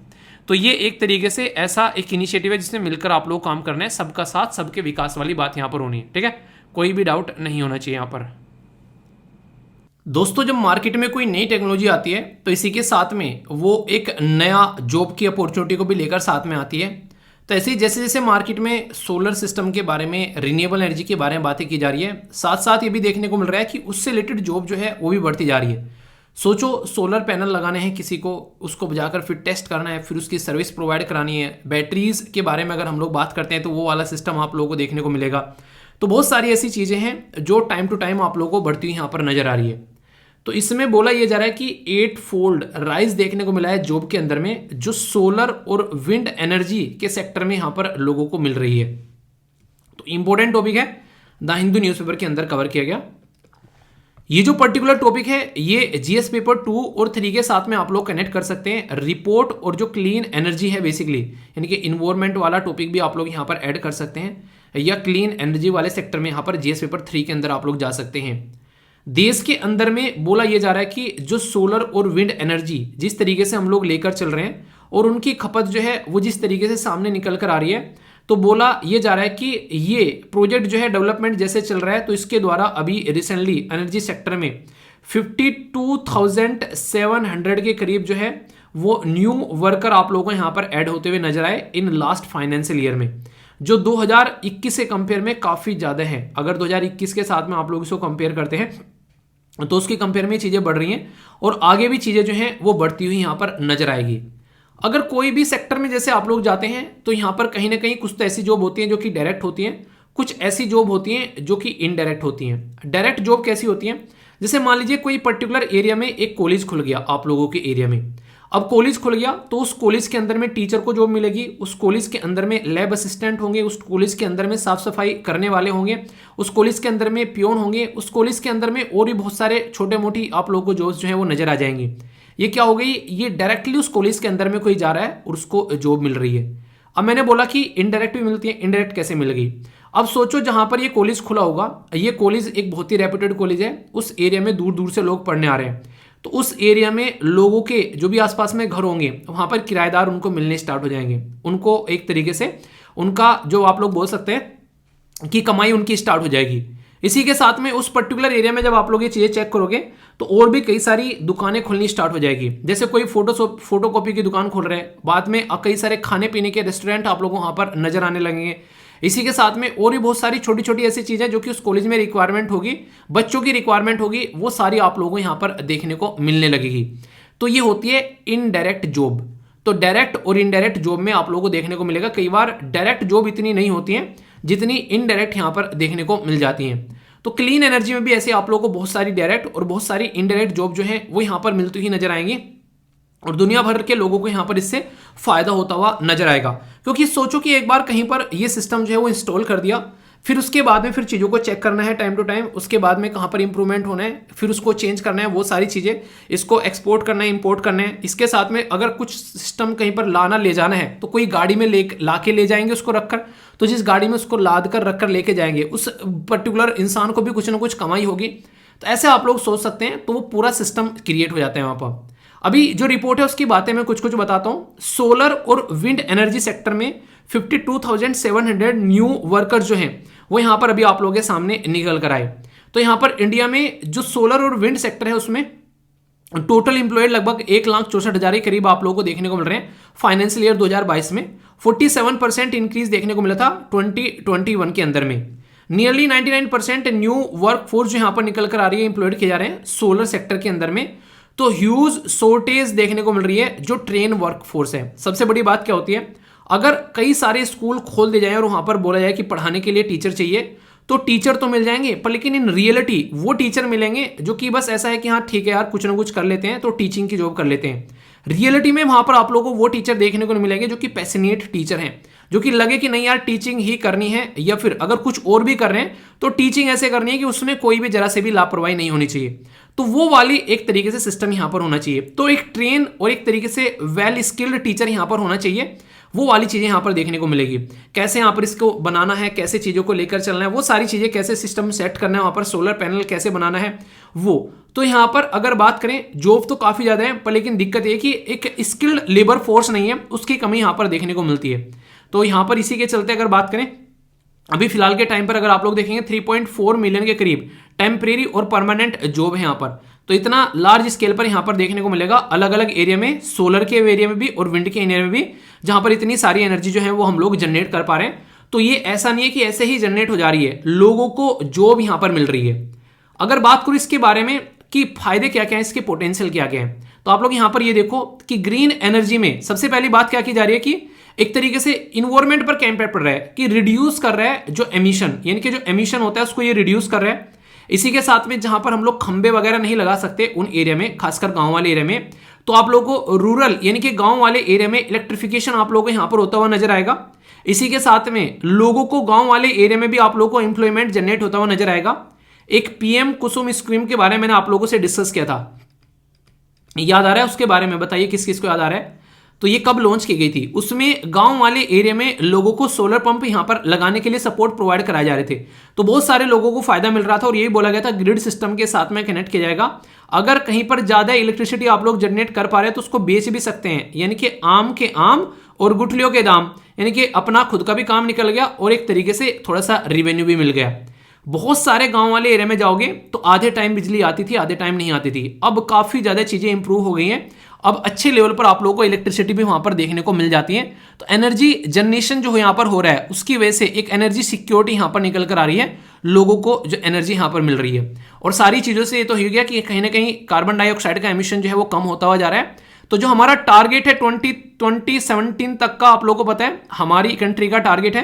तो ये एक तरीके से ऐसा एक इनिशिएटिव है जिसमें मिलकर आप लोग काम करना है, सबका साथ सबके विकास वाली बात यहाँ पर होनी है। ठीक है, कोई भी डाउट नहीं होना चाहिए यहाँ पर। दोस्तों जब मार्केट में कोई नई टेक्नोलॉजी आती है तो इसी के साथ में वो एक नया जॉब की अपॉर्चुनिटी को भी लेकर साथ में आती है। तो ऐसे ही जैसे जैसे मार्केट में सोलर सिस्टम के बारे में, रिन्यूएबल एनर्जी के बारे में बातें की जा रही है, साथ साथ ये भी देखने को मिल रहा है कि उससे रिलेटेड जॉब जो है वो भी बढ़ती जा रही है। सोचो सोलर पैनल लगाने हैं किसी को, उसको बजाकर फिर टेस्ट करना है, फिर उसकी सर्विस प्रोवाइड करानी है। बैटरीज के बारे में अगर हम लोग बात करते हैं तो वो वाला सिस्टम आप लोगों को देखने को मिलेगा। तो बहुत सारी ऐसी चीज़ें हैं जो टाइम टू टाइम आप लोगों को बढ़ती हुई यहाँ पर नजर आ रही है। तो इसमें बोला यह जा रहा है कि 8 फोल्ड राइज देखने को मिला है जॉब के अंदर में, जो सोलर और विंड एनर्जी के सेक्टर में यहाँ पर लोगों को मिल रही है। तो इंपॉर्टेंट टॉपिक है, द हिंदू न्यूज़पेपर के अंदर कवर किया गया। ये जो पर्टिकुलर टॉपिक है ये जीएस पेपर 2 और 3 के साथ में आप लोग कनेक्ट कर सकते हैं। रिपोर्ट और जो क्लीन एनर्जी है बेसिकली, यानी कि इन्वायरमेंट वाला टॉपिक भी आप लोग यहाँ पर ऐड कर सकते हैं, या क्लीन एनर्जी वाले सेक्टर में यहाँ पर जीएस पेपर 3 के अंदर आप लोग जा सकते हैं। देश के अंदर में बोला यह जा रहा है कि जो सोलर और विंड एनर्जी जिस तरीके से हम लोग लेकर चल रहे हैं और उनकी खपत जो है वो जिस तरीके से सामने निकल कर आ रही है, तो बोला यह जा रहा है कि ये प्रोजेक्ट जो है डेवलपमेंट जैसे चल रहा है तो इसके द्वारा अभी रिसेंटली एनर्जी सेक्टर में 52,700 के करीब जो है वो न्यू वर्कर आप लोगों को यहाँ पर ऐड होते हुए नजर आए इन लास्ट फाइनेंशियल ईयर में। जो 2021 से कंपेयर में काफ़ी ज़्यादा है। अगर 2021 के साथ में आप लोग इसको कंपेयर करते हैं तो उसकी कंपेयर में चीज़ें बढ़ रही हैं और आगे भी चीज़ें जो हैं वो बढ़ती हुई यहाँ पर नजर आएगी। अगर कोई भी सेक्टर में जैसे आप लोग जाते हैं तो यहाँ पर कहीं ना कहीं कुछ तो ऐसी जॉब होती हैं जो कि डायरेक्ट होती हैं, कुछ ऐसी जॉब होती हैं जो कि इनडायरेक्ट होती हैं। डायरेक्ट जॉब कैसी होती हैं, जैसे मान लीजिए कोई पर्टिकुलर एरिया में एक कॉलेज खुल गया आप लोगों के एरिया में। अब कॉलेज खुल गया तो उस कॉलेज के अंदर में टीचर को जॉब मिलेगी, उस कॉलेज के अंदर में लैब असिस्टेंट होंगे, उस कॉलेज के अंदर में साफ सफाई करने वाले होंगे, उस कॉलेज के अंदर में पियोन होंगे, उस कॉलेज के अंदर में और भी बहुत सारे छोटे मोटी आप लोगों को जॉब्स जो है वो नजर आ जाएंगी। ये क्या हो गई, ये डायरेक्टली उस कॉलेज के अंदर में कोई जा रहा है और उसको जॉब मिल रही है। अब मैंने बोला कि इनडायरेक्ट भी मिलती है, इनडायरेक्ट कैसे मिलेगी। अब सोचो जहां पर ये कॉलेज खुला होगा, ये कॉलेज एक बहुत ही रेप्यूटेड कॉलेज है, उस एरिया में दूर दूर से लोग पढ़ने आ रहे हैं, तो उस एरिया में लोगों के जो भी आसपास में घर होंगे वहां पर किराएदार उनको मिलने स्टार्ट हो जाएंगे। उनको एक तरीके से उनका जो आप लोग बोल सकते हैं कि कमाई उनकी स्टार्ट हो जाएगी। इसी के साथ में उस पर्टिकुलर एरिया में जब आप लोग ये चीज़ें चेक करोगे तो और भी कई सारी दुकानें खुलनी स्टार्ट हो जाएगी। जैसे कोई फोटोकॉपी की दुकान खोल रहे हैं, बाद में कई सारे खाने पीने के रेस्टोरेंट आप लोगों को वहाँ पर नजर आने लगेंगे। इसी के साथ में और भी बहुत सारी छोटी छोटी ऐसी चीज़ें जो कि उस कॉलेज में रिक्वायरमेंट होगी, बच्चों की रिक्वायरमेंट होगी, वो सारी आप लोगों को यहाँ पर देखने को मिलने लगेगी। तो ये होती है इनडायरेक्ट जॉब। तो डायरेक्ट और इनडायरेक्ट जॉब में आप लोगों को देखने को मिलेगा कई बार डायरेक्ट जॉब इतनी नहीं होती है जितनी इनडायरेक्ट यहाँ पर देखने को मिल जाती हैं। तो क्लीन एनर्जी में भी ऐसे आप लोगों को बहुत सारी डायरेक्ट और बहुत सारी इनडायरेक्ट जॉब जो है वो यहाँ पर मिलती हुई नजर आएंगी और दुनिया भर के लोगों को यहाँ पर इससे फायदा होता हुआ नजर आएगा। क्योंकि सोचो कि एक बार कहीं पर ये सिस्टम जो है वो इंस्टॉल कर दिया, फिर उसके बाद में फिर चीज़ों को चेक करना है टाइम टू टाइम, उसके बाद में कहाँ पर इंप्रूवमेंट होना है, फिर उसको चेंज करना है, वो सारी चीज़ें, इसको एक्सपोर्ट करना है, इंपोर्ट करना है। इसके साथ में अगर कुछ सिस्टम कहीं पर लाना ले जाना है तो कोई गाड़ी में ला के ले जाएंगे उसको रखकर, तो जिस गाड़ी में उसको लाद कर रख कर लेके जाएंगे उस पर्टिकुलर इंसान को भी कुछ ना कुछ कमाई होगी। तो ऐसे आप लोग सोच सकते हैं, तो वो पूरा सिस्टम क्रिएट हो जाता है वहाँ पर। अभी जो रिपोर्ट है उसकी बातें मैं कुछ कुछ बताता हूँ। सोलर और विंड एनर्जी सेक्टर में 52,700 न्यू वर्कर्स जो हैं वो यहाँ पर अभी आप लोगों के सामने निकल कर आए। तो यहाँ पर इंडिया में जो सोलर और विंड सेक्टर है उसमें टोटल इंप्लॉयड लगभग 1,64,000 के करीब आप लोगों को देखने को मिल रहे हैं। फाइनेंशियल ईयर 2022 में 47% इंक्रीज देखने को मिला था 2021 के अंदर में। नियरली 99% न्यू वर्क फोर्स जो यहाँ पर निकल कर आ रही है, इंप्लॉयड किए जा रहे हैं सोलर सेक्टर के अंदर में। तो ह्यूज शॉर्टेज देखने को मिल रही है जो ट्रेन वर्क फोर्स है। सबसे बड़ी बात क्या होती है, अगर कई सारे स्कूल खोल दिए जाए और वहां पर बोला जाए कि पढ़ाने के लिए टीचर चाहिए, तो टीचर तो मिल जाएंगे, पर लेकिन इन रियलिटी वो टीचर मिलेंगे जो कि बस ऐसा है कि हाँ ठीक है यार कुछ ना कुछ कर लेते हैं तो टीचिंग की जॉब कर लेते हैं। रियलिटी में वहां पर आप लोगों को वो टीचर देखने को नहीं मिलेंगे जो कि पैशनेट टीचर हैं, जो कि लगे कि नहीं यार टीचिंग ही करनी है, या फिर अगर कुछ और भी कर रहे हैं तो टीचिंग ऐसे करनी है कि उसमें कोई भी जरा से भी लापरवाही नहीं होनी चाहिए। तो वो वाली एक तरीके से सिस्टम यहां पर होना चाहिए। तो एक ट्रेन और एक तरीके से वेल स्किल्ड टीचर यहां पर होना चाहिए, वो वाली चीजें यहां पर देखने को मिलेगी। कैसे यहां पर इसको बनाना है, कैसे चीजों को लेकर चलना है, वो सारी चीजें, कैसे सिस्टम सेट करना है, वहां पर सोलर पैनल कैसे बनाना है वो। तो यहां पर अगर बात करें जॉब तो काफी ज्यादा है, पर लेकिन दिक्कत ये कि एक स्किल्ड लेबर फोर्स नहीं है, उसकी कमी यहां पर देखने को मिलती है। तो यहां पर इसी के चलते अगर बात करें अभी फिलहाल के टाइम पर अगर आप लोग देखेंगे 3.4 मिलियन के करीब टेम्परेरी और परमानेंट जॉब है यहाँ पर। तो इतना लार्ज स्केल पर यहाँ पर देखने को मिलेगा अलग अलग एरिया में, सोलर के एरिया में भी और विंड के एरिया में भी, जहां पर इतनी सारी एनर्जी जो है वो हम लोग जनरेट कर पा रहे हैं। तो ये ऐसा नहीं है कि ऐसे ही जनरेट हो जा रही है, लोगों को जॉब यहाँ पर मिल रही है। अगर बात करूं इसके बारे में कि फायदे क्या क्या है, इसके पोटेंशियल क्या क्या है, तो आप लोग यहाँ पर ये देखो कि ग्रीन एनर्जी में सबसे पहली बात क्या की जा रही है कि एक तरीके से इन्वायरमेंट पर क्या इंपैक्ट पड़ रहा है कि रिड्यूस कर रहा है जो एमिशन, यानी कि जो एमिशन होता है उसको ये रिड्यूस कर रहा है। इसी के साथ में जहां पर हम लोग खंबे वगैरह नहीं लगा सकते उन एरिया में, खासकर गांव वाले एरिया में, तो आप लोगों को रूरल यानी कि गांव वाले एरिया में इलेक्ट्रिफिकेशन आप लोगों को यहां पर होता हुआ नजर आएगा। इसी के साथ में लोगों को गांव वाले एरिया में भी आप लोगों को एम्प्लॉयमेंट जनरेट होता हुआ नजर आएगा। एक पीएम कुसुम स्कीम के बारे में मैंने आप लोगों से डिस्कस किया था, याद आ रहा है उसके बारे में? बताइए किस किस को याद आ रहा है? तो ये कब लॉन्च की गई थी? उसमें गांव वाले एरिया में लोगों को सोलर पंप यहां पर लगाने के लिए सपोर्ट प्रोवाइड कराए जा रहे थे। तो बहुत सारे लोगों को फायदा मिल रहा था और यही बोला गया था ग्रिड सिस्टम के साथ में कनेक्ट किया जाएगा। अगर कहीं पर ज्यादा इलेक्ट्रिसिटी आप लोग जनरेट कर पा रहे हैं तो उसको बेच भी सकते हैं, यानी कि आम के आम और गुठलियों के दाम, यानी कि अपना खुद का भी काम निकल गया और एक तरीके से थोड़ा सा रिवेन्यू भी मिल गया। बहुत सारे गांव वाले एरिया में जाओगे तो आधे टाइम बिजली आती थी, आधे टाइम नहीं आती थी। अब काफी ज्यादा चीजें इंप्रूव हो गई हैं। अब अच्छे लेवल पर आप लोगों को इलेक्ट्रिसिटी भी वहां पर देखने को मिल जाती है। तो एनर्जी जनरेशन जो यहाँ पर हो रहा है उसकी वजह से एक एनर्जी सिक्योरिटी यहाँ पर निकल कर आ रही है, लोगों को जो एनर्जी यहाँ पर मिल रही है। और सारी चीज़ों से ये तो हो गया कि कहीं ना कहीं कार्बन डाइऑक्साइड का एमिशन जो है वो कम होता हुआ जा रहा है। तो जो हमारा टारगेट है 2017 तक का, आप लोगों को पता है हमारी कंट्री का टारगेट है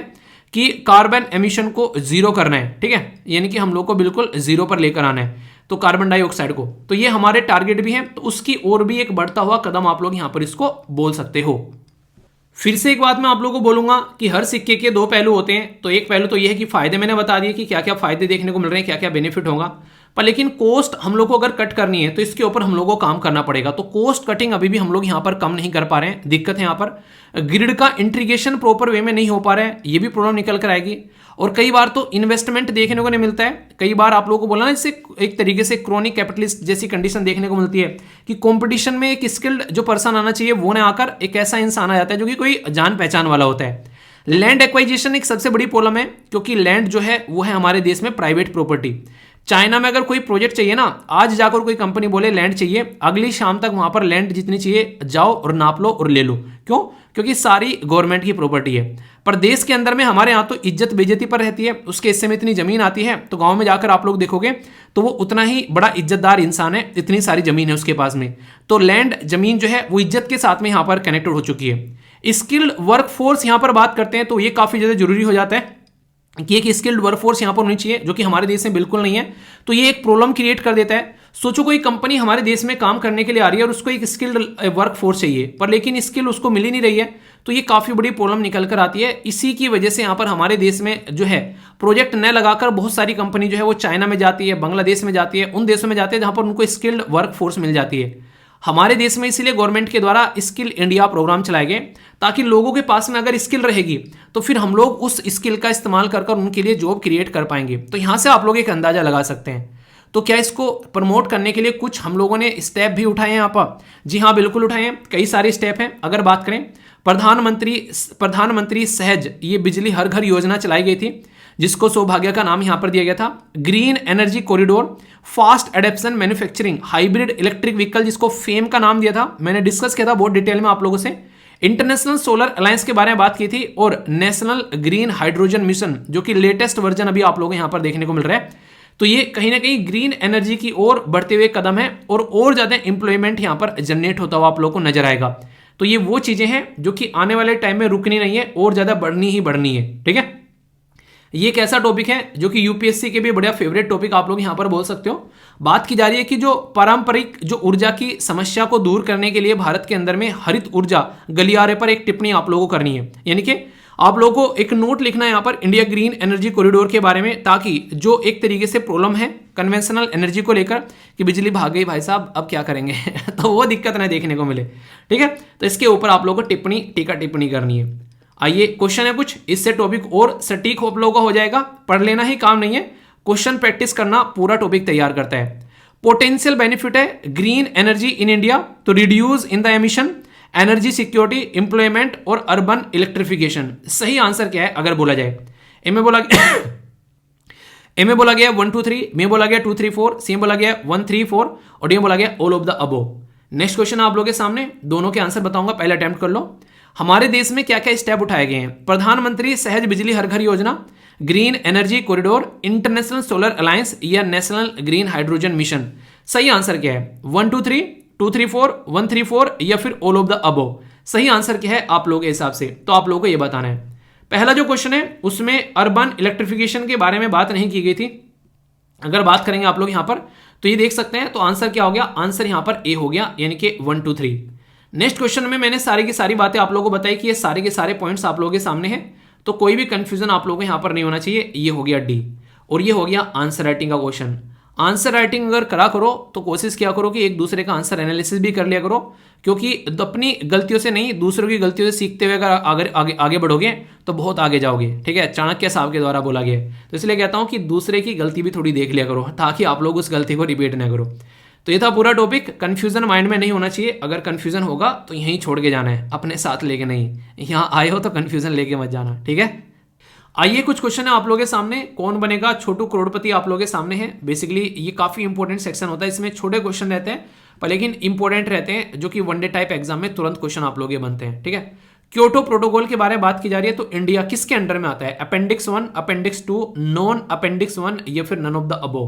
कि कार्बन एमिशन को जीरो करना है, ठीक है, यानी कि हम लोग को बिल्कुल जीरो पर लेकर आना है तो कार्बन डाइऑक्साइड को। तो ये हमारे टारगेट भी हैं, तो उसकी और भी एक बढ़ता हुआ कदम आप लोग यहां पर इसको बोल सकते हो। फिर से एक बात मैं आप लोगों को बोलूंगा कि हर सिक्के के दो पहलू होते हैं। तो एक पहलू तो यह है कि फायदे मैंने बता दिए कि क्या क्या फायदे देखने को मिल रहे हैं, क्या क्या बेनिफिट होगा, पर लेकिन कोस्ट हम लोग को अगर कट करनी है तो इसके ऊपर हम लोग को काम करना पड़ेगा। तो कोस्ट कटिंग अभी भी हम लोग यहाँ पर कम नहीं कर पा रहे हैं, दिक्कत है यहाँ पर। ग्रिड का इंटीग्रेशन प्रॉपर वे में नहीं हो पा रहा है, ये भी प्रॉब्लम निकल कर आएगी। और कई बार तो इन्वेस्टमेंट देखने को नहीं मिलता है। कई बार आप लोगों को बोला ना, इससे एक तरीके से क्रोनिक कैपिटलिस्ट जैसी कंडीशन देखने को मिलती है कि कंपटीशन में एक स्किल्ड जो पर्सन आना चाहिए वो ना आकर एक ऐसा इंसान आ जाता है जो कि कोई जान पहचान वाला होता है। लैंड एक्वाइजिशन एक सबसे बड़ी प्रॉब्लम है, क्योंकि लैंड जो है वो है हमारे देश में प्राइवेट प्रॉपर्टी। चाइना में अगर कोई प्रोजेक्ट चाहिए ना, आज जाकर कोई कंपनी बोले लैंड चाहिए, अगली शाम तक वहां पर लैंड जितनी चाहिए जाओ और नाप लो और ले लो। क्यों? क्योंकि सारी गवर्नमेंट की प्रॉपर्टी है। पर देश के अंदर में हमारे यहाँ तो इज्जत बेइज्जती पर रहती है, उसके हिस्से में इतनी जमीन आती है तो गांव में जाकर आप लोग देखोगे तो वो उतना ही बड़ा इज्जतदार इंसान है, इतनी सारी जमीन है उसके पास में। तो लैंड जमीन जो है वो इज्जत के साथ में यहाँ पर कनेक्टेड हो चुकी है। स्किल्ड वर्कफोर्स यहाँ पर बात करते हैं तो ये काफी ज्यादा जरूरी हो जाता है कि एक स्किल्ड वर्कफोर्स यहाँ पर होनी चाहिए, जो कि हमारे देश में बिल्कुल नहीं है। तो ये एक प्रॉब्लम क्रिएट कर देता है। सोचो कोई कंपनी हमारे देश में काम करने के लिए आ रही है और उसको एक स्किल्ड वर्कफोर्स चाहिए, पर लेकिन स्किल उसको मिल ही नहीं रही है, तो ये काफी बड़ी प्रॉब्लम निकल कर आती है। इसी की वजह से यहाँ पर हमारे देश में जो है प्रोजेक्ट न लगाकर बहुत सारी कंपनी जो है वो चाइना में जाती है, बांग्लादेश में जाती है, उन देशों में जाती है जहां पर उनको स्किल्ड वर्कफोर्स मिल जाती है। हमारे देश में इसीलिए गवर्नमेंट के द्वारा स्किल इंडिया प्रोग्राम चलाए गए, ताकि लोगों के पास में अगर स्किल रहेगी तो फिर हम लोग उस स्किल का इस्तेमाल कर उनके लिए जॉब क्रिएट कर पाएंगे। तो यहां से आप लोग एक अंदाजा लगा सकते हैं। तो क्या इसको प्रमोट करने के लिए कुछ हम लोगों ने स्टेप भी उठाए हैं यहाँ पर? जी हाँ, बिल्कुल उठाए हैं, कई सारे स्टेप हैं। अगर बात करें प्रधानमंत्री सहज ये बिजली हर घर योजना चलाई गई थी, जिसको सौभाग्य का नाम यहां पर दिया गया था। Green energy corridor, fast adaptation manufacturing, hybrid electric vehicle जिसको फेम का नाम दिया था, मैंने डिस्कस किया था बहुत डिटेल में आप लोगों से। इंटरनेशनल सोलर अलायंस के बारे में बात की थी, और नेशनल ग्रीन हाइड्रोजन मिशन जो कि लेटेस्ट वर्जन अभी आप लोगों को यहां पर देखने को मिल रहा है। तो ये कहीं ना कहीं ग्रीन एनर्जी की ओर बढ़ते हुए कदम है, और ज्यादा इंप्लॉयमेंट यहां पर जनरेट होता हुआ आप लोगों को नजर आएगा। तो ये वो चीजें हैं जो कि आने वाले टाइम में रुकनी नहीं है, और ज्यादा बढ़नी ही बढ़नी है। ठीक है, ये एक ऐसा टॉपिक है जो कि यूपीएससी के भी बढ़िया फेवरेट टॉपिक आप लोग यहां पर बोल सकते हो। बात की जा रही है कि जो पारंपरिक जो ऊर्जा की समस्या को दूर करने के लिए भारत के अंदर में हरित ऊर्जा गलियारे पर एक टिप्पणी आप लोगों को करनी है, यानी कि आप लोगों को एक नोट लिखना है यहाँ पर इंडिया ग्रीन एनर्जी कॉरिडोर के बारे में, ताकि जो एक तरीके से प्रॉब्लम है कन्वेंशनल एनर्जी को लेकर कि बिजली भाग गई भाई साहब अब क्या करेंगे तो वो दिक्कत ना देखने को मिले। ठीक है, तो इसके ऊपर आप लोगों को टिप्पणी करनी है। आइए, क्वेश्चन है कुछ, इससे टॉपिक और सटीक आप लोगों का हो जाएगा। पढ़ लेना ही काम नहीं है, क्वेश्चन प्रैक्टिस करना पूरा टॉपिक तैयार करता है। पोटेंशियल बेनिफिट है ग्रीन एनर्जी इन इंडिया, तो reduce in the emission, energy security, employment और अर्बन इलेक्ट्रिफिकेशन। सही आंसर क्या है अगर बोला जाए? ए में बोला गया 1 2 3, में बोला गया 2 3 4, सी में बोला गया 1 3 4, और डी में बोला गया all of the above. Next question आप लोगों के सामने, दोनों के आंसर बताऊंगा, पहले अटेम्प्ट कर लो। हमारे देश में क्या क्या स्टेप उठाए गए हैं? प्रधानमंत्री सहज बिजली हर घर योजना, green energy corridor, international solar alliance या नेशनल ग्रीन हाइड्रोजन मिशन। सही आंसर क्या है? 1 2 3, 2 3 4, 1 3 4 या फिर ऑल ऑफ द अबोव। सही आंसर क्या है आप लोगों के हिसाब से? तो आप लोगों को यह बताना है। पहला जो क्वेश्चन है उसमें अर्बन इलेक्ट्रिफिकेशन के बारे में बात नहीं की गई थी। अगर बात करेंगे आप लोग यहां पर तो ये देख सकते हैं, तो आंसर क्या हो गया? आंसर यहां पर ए हो गया, यानी कि 1 2 3। नेक्स्ट क्वेश्चन में मैंने सारी की सारी बातें आप लोगों को बताई कि ये सारे के सारे पॉइंट्स आप लोगों के सामने हैं, तो कोई भी कंफ्यूजन आप लोगों को यहां पर नहीं होना चाहिए। ये हो गया डी, और ये हो गया आंसर राइटिंग का क्वेश्चन। आंसर राइटिंग अगर करा करो तो कोशिश किया करो कि एक दूसरे का आंसर एनालिसिस भी कर लिया करो, क्योंकि अपनी गलतियों से नहीं दूसरों की गलतियों से सीखते हुए अगर आगे बढ़ोगे तो बहुत आगे जाओगे। ठीक है, चाणक्य साहब के द्वारा बोला गया है। तो इसलिए कहता हूं कि दूसरे की गलती भी थोड़ी देख लिया करो, ताकि आप लोग उस गलती को रिपीट ना करो। तो ये था पूरा टॉपिक। कंफ्यूजन माइंड में नहीं होना चाहिए, अगर कंफ्यूजन होगा तो यहीं छोड़ के जाना है, अपने साथ लेके नहीं। यहाँ आए हो तो कंफ्यूजन लेके मत जाना। ठीक है, आइए कुछ क्वेश्चन है आप लोगों के सामने। कौन बनेगा छोटू करोड़पति आप लोगों के सामने है। बेसिकली ये काफी इंपॉर्टेंट सेक्शन होता है, इसमें छोटे क्वेश्चन रहते हैं पर लेकिन इंपॉर्टेंट रहते हैं, जो कि वनडे टाइप एग्जाम में तुरंत क्वेश्चन आप लोग ये बनते हैं। ठीक है, क्योटो प्रोटोकॉल के बारे में बात की जा रही है तो इंडिया किसके अंडर में आता है? अपेंडिक्स 1, अपेंडिक्स 2, नॉन अपेंडिक्स 1 या फिर none of the above?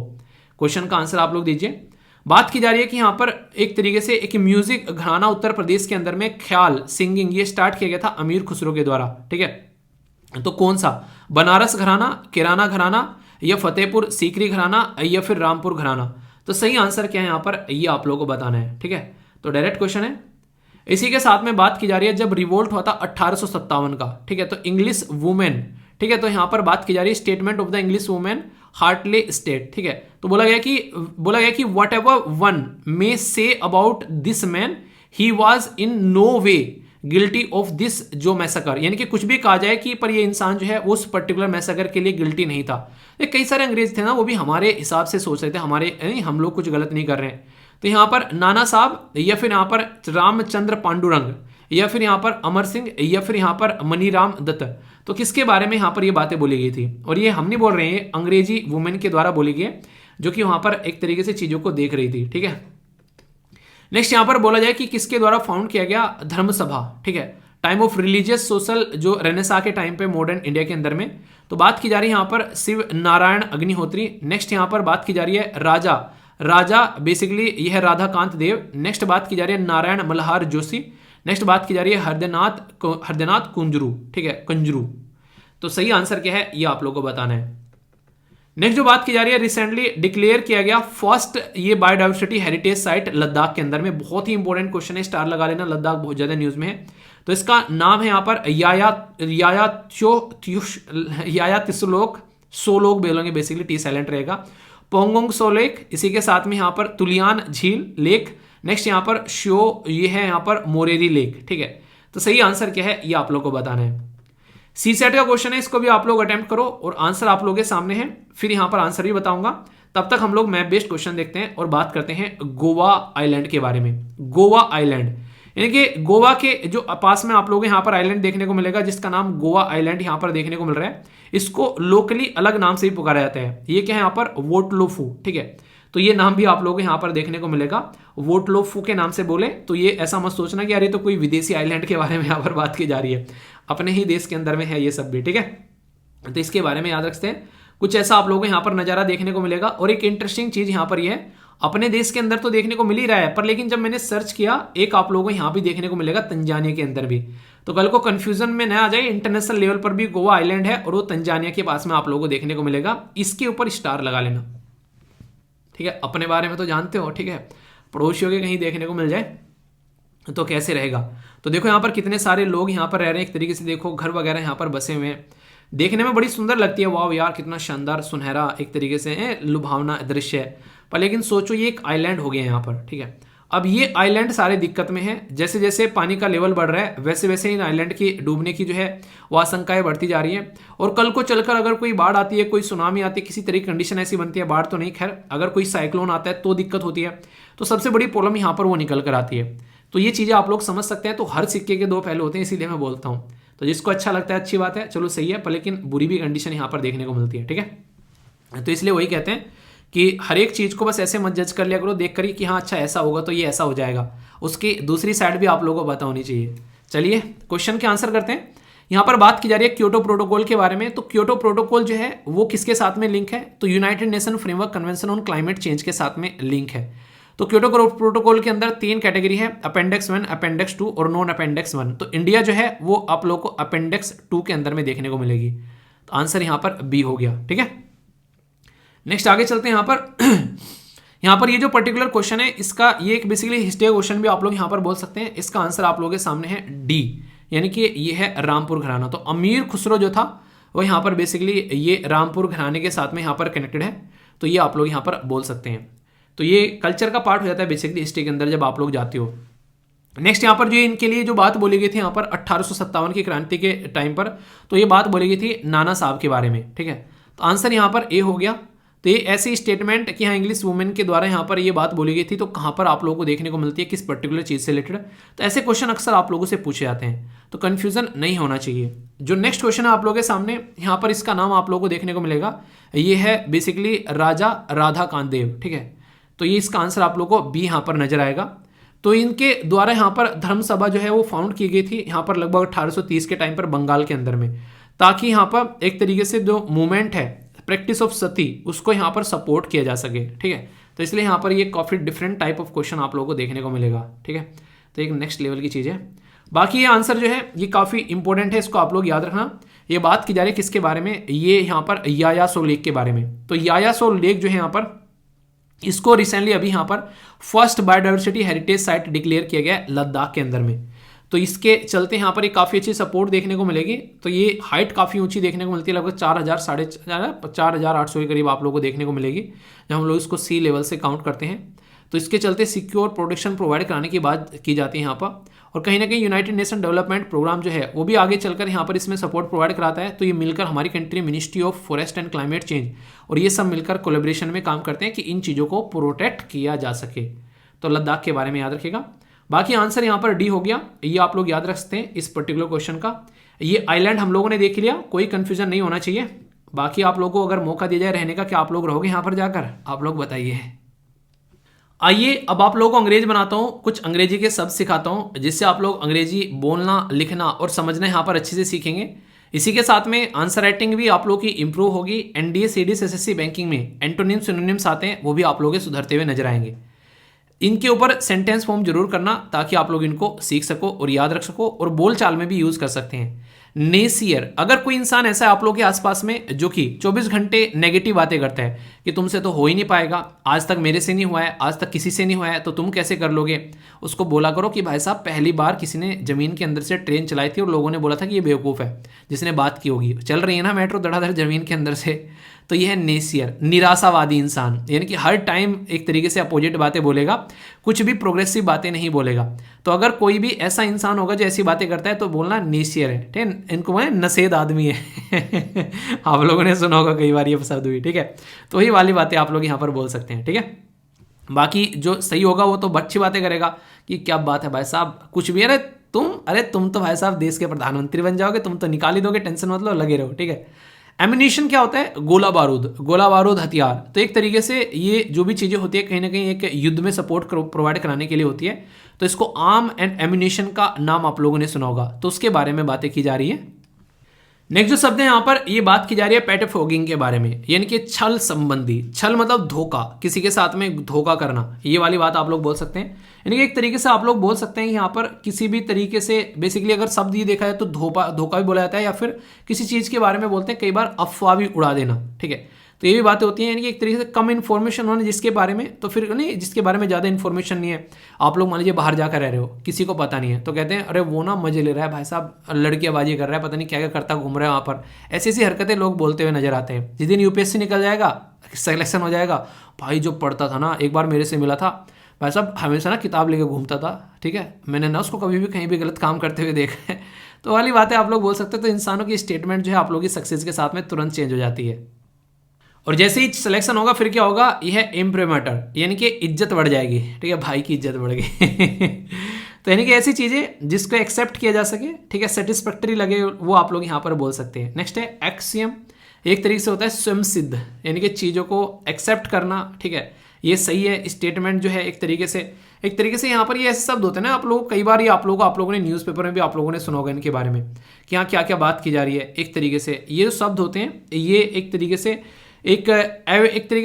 Question का आंसर आप लोग दीजिए। बात की जा रही है कि यहां पर एक तरीके से एक म्यूजिक घराना उत्तर प्रदेश के अंदर में ख्याल सिंगिंग ये स्टार्ट किया गया था अमीर खुसरो के द्वारा। ठीक है, तो कौन सा? बनारस घराना, किराना घराना या फतेहपुर सीकरी घराना या फिर रामपुर घराना? तो सही आंसर क्या है यहां पर, ये आप लोगों को बताना है। ठीक है, तो डायरेक्ट क्वेश्चन है। इसी के साथ में बात की जा रही है जब रिवोल्ट हुआ था 1857 का। ठीक है, तो इंग्लिश वुमेन, ठीक है, तो यहां पर बात की जा रही है statement of the English women Hartley state. ठीक है, तो बोला गया कि what ever one may say about this man he was in no way guilty of this जो मैसेकर, यानी कि कुछ भी कहा जाए कि पर ये इंसान जो है उस पर्टिकुलर मैसेकर के लिए गिल्टी नहीं था। ये कई सारे अंग्रेज थे ना, वो भी हमारे हिसाब से सोच रहे थे, हमारे हम लोग कुछ गलत नहीं कर रहे हैं। तो यहाँ पर नाना साहब या फिर यहाँ पर रामचंद्र पांडुरंग या फिर यहाँ पर अमर सिंह या फिर यहाँ पर मनीराम दत्त, तो किसके बारे में यहाँ पर ये बातें बोली गई थी? और ये हम नहीं बोल रहे हैं, अंग्रेजी वुमेन के द्वारा बोली गई, जो कि वहां पर एक तरीके से चीजों को देख रही थी। ठीक है, नेक्स्ट यहां पर बोला जाए कि किसके द्वारा फाउंड किया गया? धर्म सभा। ठीक है, टाइम ऑफ रिलीजियस सोशल जो रेनेसा के टाइम पे मॉडर्न इंडिया के अंदर में। तो बात की जा रही है यहां पर शिव नारायण अग्निहोत्री। नेक्स्ट यहां पर बात की जा रही है राजा बेसिकली यह है राधाकांत देव। नेक्स्ट बात की जा रही है नारायण मल्हार जोशी। नेक्स्ट बात की जा रही है हरदेनाथ कुंजरू। ठीक है, कंजरू। तो सही आंसर क्या है ये आप लोगों को बताना है। नेक्स्ट जो बात की जा रही है, रिसेंटली डिक्लेयर किया गया फर्स्ट ये बायोडाइवर्सिटी हेरिटेज साइट लद्दाख के अंदर में। बहुत ही इंपॉर्टेंट क्वेश्चन है, स्टार लगा लेना, लद्दाख बहुत ज्यादा न्यूज में है। तो इसका नाम है यहाँ पर याया तिसलोक, सोलोक बोलेंगे बेसिकली, टी साइलेंट रहेगा। पोंगोंग सोलेक, इसी के साथ में यहाँ पर तुलियान झील लेक। नेक्स्ट यहाँ पर ये है यहाँ पर मोरेरी लेक। ठीक है, तो सही आंसर क्या है ये आप लोग को बताना है। सी सेट का क्वेश्चन है, इसको भी आप लोग अटेम्प्ट करो और आंसर आप लोगों के सामने है, फिर यहां पर आंसर भी बताऊंगा। तब तक हम लोग मैप बेस्ड क्वेश्चन देखते हैं और बात करते हैं गोवा आइलैंड के बारे में। गोवा आइलैंड यानी कि गोवा के जो पास में आप लोग यहां पर आइलैंड देखने को मिलेगा, जिसका नाम गोवा आइलैंड यहां पर देखने को मिल रहा है। इसको लोकली अलग नाम से भी पुकारा जाता है। ये क्या है यहाँ पर? वोटलोफू। ठीक है, तो ये नाम भी आप लोग यहाँ पर देखने को मिलेगा। वोटलोफू के नाम से बोले तो ये ऐसा मत सोचना कि यार ये तो कोई विदेशी आइलैंड के बारे में यहाँ पर बात की जा रही है, अपने ही देश के अंदर में है ये सब भी। ठीक है, तो इसके बारे में याद रखते हैं। कुछ ऐसा आप लोगों को यहाँ पर नजारा देखने को मिलेगा। और एक इंटरेस्टिंग चीज यहाँ पर ये है, अपने देश के अंदर तो देखने को मिल ही रहा है, पर लेकिन जब मैंने सर्च किया एक आप लोगों को यहाँ भी देखने को मिलेगा, तंजानिया के अंदर भी। तो कल को कंफ्यूजन में न आ जाए, इंटरनेशनल लेवल पर भी गोवा आइलैंड है और वो तंजानिया के पास में आप लोगों को देखने को मिलेगा। इसके ऊपर स्टार लगा लेना। ठीक है, अपने बारे में तो जानते हो। ठीक है, पड़ोसियों के कहीं देखने को मिल जाए तो कैसे रहेगा? तो देखो यहाँ पर कितने सारे लोग यहाँ पर रह रहे हैं, एक तरीके से देखो घर वगैरह यहाँ पर बसे हुए हैं, देखने में बड़ी सुंदर लगती है। वाह यार, कितना शानदार सुनहरा एक तरीके से है, लुभावना दृश्य है। पर लेकिन सोचो ये एक आइलैंड हो गया यहाँ पर। ठीक है, अब ये आइलैंड सारे दिक्कत में है। जैसे जैसे पानी का लेवल बढ़ रहा है वैसे वैसे इन आइलैंड की डूबने की जो है वो आशंकाएं बढ़ती जा रही है। और कल को चलकर अगर कोई बाढ़ आती है, कोई सुनामी आती है, किसी तरह की कंडीशन ऐसी बनती है, बाढ़ तो नहीं खैर, अगर कोई साइक्लोन आता है तो दिक्कत होती है। तो सबसे बड़ी प्रॉब्लम यहाँ पर वो निकल कर आती है। तो ये चीज़ें आप लोग समझ सकते हैं। तो हर सिक्के के दो पहलू होते हैं, इसीलिए मैं बोलता हूँ। तो जिसको अच्छा लगता है अच्छी बात है, चलो सही है, पर लेकिन बुरी भी कंडीशन यहाँ पर देखने को मिलती है। ठीक है, तो इसलिए वही कहते हैं कि हर एक चीज़ को बस ऐसे मत जज कर लिया करो देख कर कि हाँ अच्छा ऐसा होगा तो ये ऐसा हो जाएगा, उसकी दूसरी साइड भी आप लोगों को पता होनी चाहिए। चलिए क्वेश्चन के आंसर करते हैं। यहाँ पर बात की जा रही है क्योटो प्रोटोकॉल के बारे में। तो क्योटो प्रोटोकॉल जो है वो किसके साथ में लिंक है? तो United nation framework convention on climate change के साथ में लिंक है। तो क्योटो प्रोटोकॉल के अंदर 3 कैटेगरी है, अपेंडिक्स 1, अपेंडिक्स 2 और नॉन अपेंडिक्स 1। तो इंडिया जो है वो आप लोग को अपेंडिक्स 2 के अंदर में देखने को मिलेगी। तो आंसर यहाँ पर बी हो गया। ठीक है, नेक्स्ट आगे चलते हैं। यहाँ पर ये जो पर्टिकुलर क्वेश्चन है इसका ये एक बेसिकली हिस्ट्री क्वेश्चन भी आप लोग यहाँ पर बोल सकते हैं। इसका आंसर आप लोगों के सामने है डी, यानी कि ये है रामपुर घराना। तो अमीर खुसरो जो था वो यहाँ पर बेसिकली ये रामपुर घराने के साथ में यहाँ पर कनेक्टेड है। तो ये आप लोग यहाँ पर बोल सकते हैं। तो ये कल्चर का पार्ट हो जाता है बेसिकली हिस्ट्री के अंदर जब आप लोग जाते हो। नेक्स्ट यहाँ पर जो इनके लिए जो बात बोली गई थी यहाँ पर 1857 की क्रांति के टाइम पर, तो ये बात बोली गई थी नाना साहब के बारे में। ठीक है, तो आंसर यहाँ पर ए हो गया। तो ये ऐसी स्टेटमेंट कि हाँ इंग्लिश वुमेन के द्वारा यहाँ पर ये बात बोली गई थी, तो कहाँ पर आप लोगों को देखने को मिलती है, किस पर्टिकुलर चीज़ से रिलेटेड। तो ऐसे क्वेश्चन अक्सर आप लोगों से पूछे जाते हैं, तो कन्फ्यूजन नहीं होना चाहिए। जो नेक्स्ट क्वेश्चन है आप लोगों के सामने, यहाँ पर इसका नाम आप लोगों को देखने को मिलेगा, ये है बेसिकली राजा राधाकांत देव। ठीक है, तो तो ये इसका आंसर आप लोगों को बी यहाँ पर नजर आएगा। तो इनके द्वारा यहाँ पर धर्म सभा जो है वो फाउंड की गई थी यहाँ पर लगभग 1830 के टाइम पर बंगाल के अंदर में, ताकि यहाँ पर एक तरीके से जो मूवमेंट है प्रैक्टिस ऑफ सती उसको यहाँ पर सपोर्ट किया जा सके। ठीक है, तो इसलिए यहाँ पर ये काफ़ी डिफरेंट टाइप ऑफ क्वेश्चन आप लोगों को देखने को मिलेगा। ठीक है, तो एक नेक्स्ट लेवल की चीज़ है। बाकी ये आंसर जो है ये काफ़ी इंपॉर्टेंट है, इसको आप लोग याद रखना। ये बात की जा रही है किसके बारे में, ये यहाँ पर यायासो लेक के बारे में। तो यायासो लेक जो है यहाँ पर इसको रिसेंटली अभी यहाँ पर first biodiversity heritage site declare किया गया है लद्दाख के अंदर में। तो इसके चलते यहाँ पर एक काफ़ी अच्छी सपोर्ट देखने को मिलेगी। तो ये हाइट काफ़ी ऊंची देखने को मिलती है, लगभग 4,800 के करीब आप लोगों को देखने को मिलेगी जब हम लोग इसको सी लेवल से काउंट करते हैं। तो इसके चलते सिक्योर प्रोटेक्शन प्रोवाइड कराने की बात की जाती है यहाँ पर। और कहीं ना कहीं यूनाइटेड नेशन डेवलपमेंट प्रोग्राम जो है वो भी आगे चलकर यहाँ पर इसमें सपोर्ट प्रोवाइड कराता है। तो ये मिलकर हमारी country ministry of forest and climate change और ये सब मिलकर कोलेब्रेशन में काम करते हैं कि इन चीज़ों को प्रोटेक्ट किया जा सके। तो लद्दाख के बारे में याद रखिएगा। बाकी आंसर यहाँ पर डी हो गया, ये आप लोग याद रख सकते हैं इस पर्टिकुलर क्वेश्चन का। ये आइलैंड हम लोगों ने देख लिया, कोई कंफ्यूजन नहीं होना चाहिए। बाकी आप लोगों को अगर मौका दिया जाए रहने का, क्या आप लोग रहोगे यहाँ पर जाकर, आप लोग बताइए। आइए अब आप लोगों को अंग्रेज बनाता हूँ, कुछ अंग्रेजी के शब्द सिखाता हूँ जिससे आप लोग अंग्रेजी बोलना, लिखना और समझना यहाँ पर अच्छे से सीखेंगे। इसी के साथ में आंसर राइटिंग भी आप लोगों की इंप्रूव होगी। एनडीए, सीडीएस, एसएससी बैंकिंग में एंटोनिम सिनोनिम्स आते हैं, वो भी आप लोगों के सुधरते हुए नजर आएंगे। इनके ऊपर सेंटेंस फॉर्म जरूर करना ताकि आप लोग इनको सीख सको और याद रख सको और बोलचाल में भी यूज कर सकते हैं। नेसियर, अगर कोई इंसान ऐसा है आप लोगों के आसपास में जो कि 24 घंटे नेगेटिव बातें करता है कि तुमसे तो हो ही नहीं पाएगा, आज तक मेरे से नहीं हुआ है, आज तक किसी से नहीं हुआ है, तो तुम कैसे कर लोगे, उसको बोला करो कि भाई साहब पहली बार किसी ने जमीन के अंदर से ट्रेन चलाई थी और लोगों ने बोला था कि ये बेवकूफ़ है जिसने बात की होगी, चल रही है ना मेट्रो धड़ाधड़ जमीन के अंदर से। तो यह है नेसियर, निराशावादी इंसान, यानी कि हर टाइम एक तरीके से अपोजिट बातें बोलेगा, कुछ भी प्रोग्रेसिव बातें नहीं बोलेगा। तो अगर कोई भी ऐसा इंसान होगा जो ऐसी बातें करता है तो बोलना नेसियर है। ठीक है, इनको मैं नशेद आदमी है आप लोगों ने सुना होगा कई बार ये शब्द भी। ठीक है, तो वही वाली बातें आप लोग यहाँ पर बोल सकते हैं। ठीक है, बाकी जो सही होगा वो तो अच्छी बातें करेगा कि क्या बात है भाई साहब, कुछ भी, अरे तुम तो भाई साहब देश के प्रधानमंत्री बन जाओगे, तुम तो निकाल ही दोगे, टेंशन मत लो, लगे रहो। ठीक है, एमिनेशन क्या होता है, गोला बारूद हथियार। तो एक तरीके से ये जो भी चीज़ें होती है कहीं ना कहीं एक युद्ध में सपोर्ट प्रोवाइड कराने के लिए होती है। तो इसको आर्म एंड एमिनेशन का नाम आप लोगों ने सुना होगा, तो उसके बारे में बातें की जा रही है। नेक्स्ट जो शब्द है यहाँ पर ये बात की जा रही है पेटिफोगिंग के बारे में, यानी कि छल संबंधी। छल मतलब धोखा, किसी के साथ में धोखा करना, ये वाली बात आप लोग बोल सकते हैं। यानी कि एक तरीके से आप लोग बोल सकते हैं कि यहाँ पर किसी भी तरीके से बेसिकली अगर शब्द ये देखा है तो धोखा भी बोला जाता है, या फिर किसी चीज़ के बारे में बोलते हैं कई बार अफवाह भी उड़ा देना। ठीक है, तो ये भी बातें होती हैं, यानी कि एक तरीके से कम इन्फॉर्मेशन होने जिसके बारे में, तो फिर नहीं जिसके बारे में ज़्यादा इन्फॉर्मेशन नहीं है। आप लोग मान लीजिए बाहर जाकर रह रहे हो, किसी को पता नहीं है, तो कहते हैं अरे वो ना मजे ले रहा है भाई साहब, लड़कियाबाजी कर रहा है, पता नहीं क्या क्या करता घूम रहा है वहाँ पर। ऐसी ऐसी हरकतें लोग बोलते हुए नजर आते हैं। जिस दिन यूपीएससी निकल जाएगा, सिलेक्शन हो जाएगा, भाई जो पढ़ता था ना, एक बार मेरे से मिला था भाई साहब, हमेशा ना किताब लेके घूमता था। ठीक है, मैंने ना उसको कभी भी कहीं भी गलत काम करते हुए देखा है। तो वाली बातें आप लोग बोल सकते हैं। तो इंसानों की स्टेटमेंट जो है आप लोगों की सक्सेस के साथ में तुरंत चेंज हो जाती है। और जैसे ही सिलेक्शन होगा फिर क्या होगा, यह इम्प्रीमेटर, यानी कि इज्जत बढ़ जाएगी। ठीक है, भाई की इज्जत बढ़ गई तो यानी कि ऐसी चीज़ें जिसको एक्सेप्ट किया जा सके, ठीक है, सेटिस्फैक्टरी लगे, वो आप लोग यहाँ पर बोल सकते हैं। नेक्स्ट है एक्सियम, एक तरीके से होता है स्वयं सिद्ध, यानी कि चीज़ों को एक्सेप्ट करना। ठीक है, ये सही है स्टेटमेंट जो है एक तरीके से यहाँ पर ये ऐसे शब्द होते हैं ना, आप लोग कई बार ये आप लोगों ने न्यूज़पेपर में भी आप लोगों ने सुना होगा इनके बारे में कि यहाँ क्या क्या बात की जा रही है। एक तरीके से ये जो शब्द होते हैं ये एक तरीके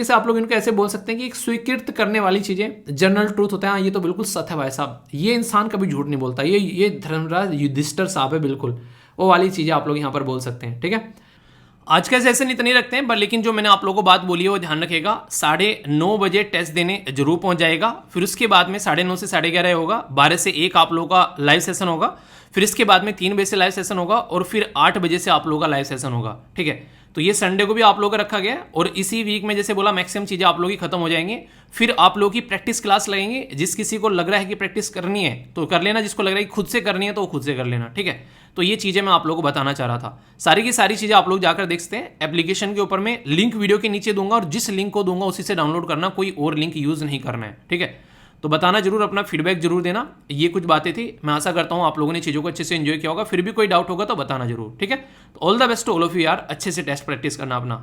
से आप लोग इनको ऐसे बोल सकते हैं कि एक स्वीकृत करने वाली चीज़ें, जनरल ट्रूथ होता है। हाँ, ये तो बिल्कुल सत्य है भाई साहब, ये इंसान कभी झूठ नहीं बोलता, ये धर्मराज युधिष्ठिर साहब है, बिल्कुल वो वाली चीज़ें आप लोग यहाँ पर बोल सकते हैं। ठीक है, आज का सेशन इतनी रखते हैं, पर लेकिन जो मैंने आप लोगों को बात बोली है वो ध्यान रखिएगा। 9:30 बजे टेस्ट देने जरूर पहुंच जाएगा। फिर उसके बाद में 9:30 से 11:30 होगा, 12 से 1 आप लोगों का लाइव सेशन होगा। फिर इसके बाद में 3 बजे से लाइव सेशन होगा और फिर 8 बजे से आप लोगों का लाइव सेशन होगा। ठीक है, तो ये संडे को भी आप लोगों का रखा गया और इसी वीक में जैसे बोला मैक्सिमम चीज़ें आप लोगों की खत्म हो जाएंगी। फिर आप लोगों की प्रैक्टिस क्लास लगेंगे। जिस किसी को लग रहा है कि प्रैक्टिस करनी है तो कर लेना, जिसको लग रहा है कि खुद से करनी है तो वो खुद से कर लेना। ठीक है, तो ये चीज़ें मैं आप लोगों को बताना चाह रहा था। सारी की सारी चीज़ें आप लोग जाकर देख सकते हैं। एप्लीकेशन के ऊपर में लिंक वीडियो के नीचे दूंगा और जिस लिंक को दूंगा उसी से डाउनलोड करना, कोई और लिंक यूज़ नहीं करना है। ठीक है, तो बताना जरूर, अपना फीडबैक जरूर देना। ये कुछ बातें थी, मैं आशा करता हूँ आप लोगों ने चीज़ों को अच्छे से एंजॉय किया होगा। फिर भी कोई डाउट होगा तो बताना जरूर। ठीक है, तो all the best to all of you यार, अच्छे से टेस्ट प्रैक्टिस करना अपना।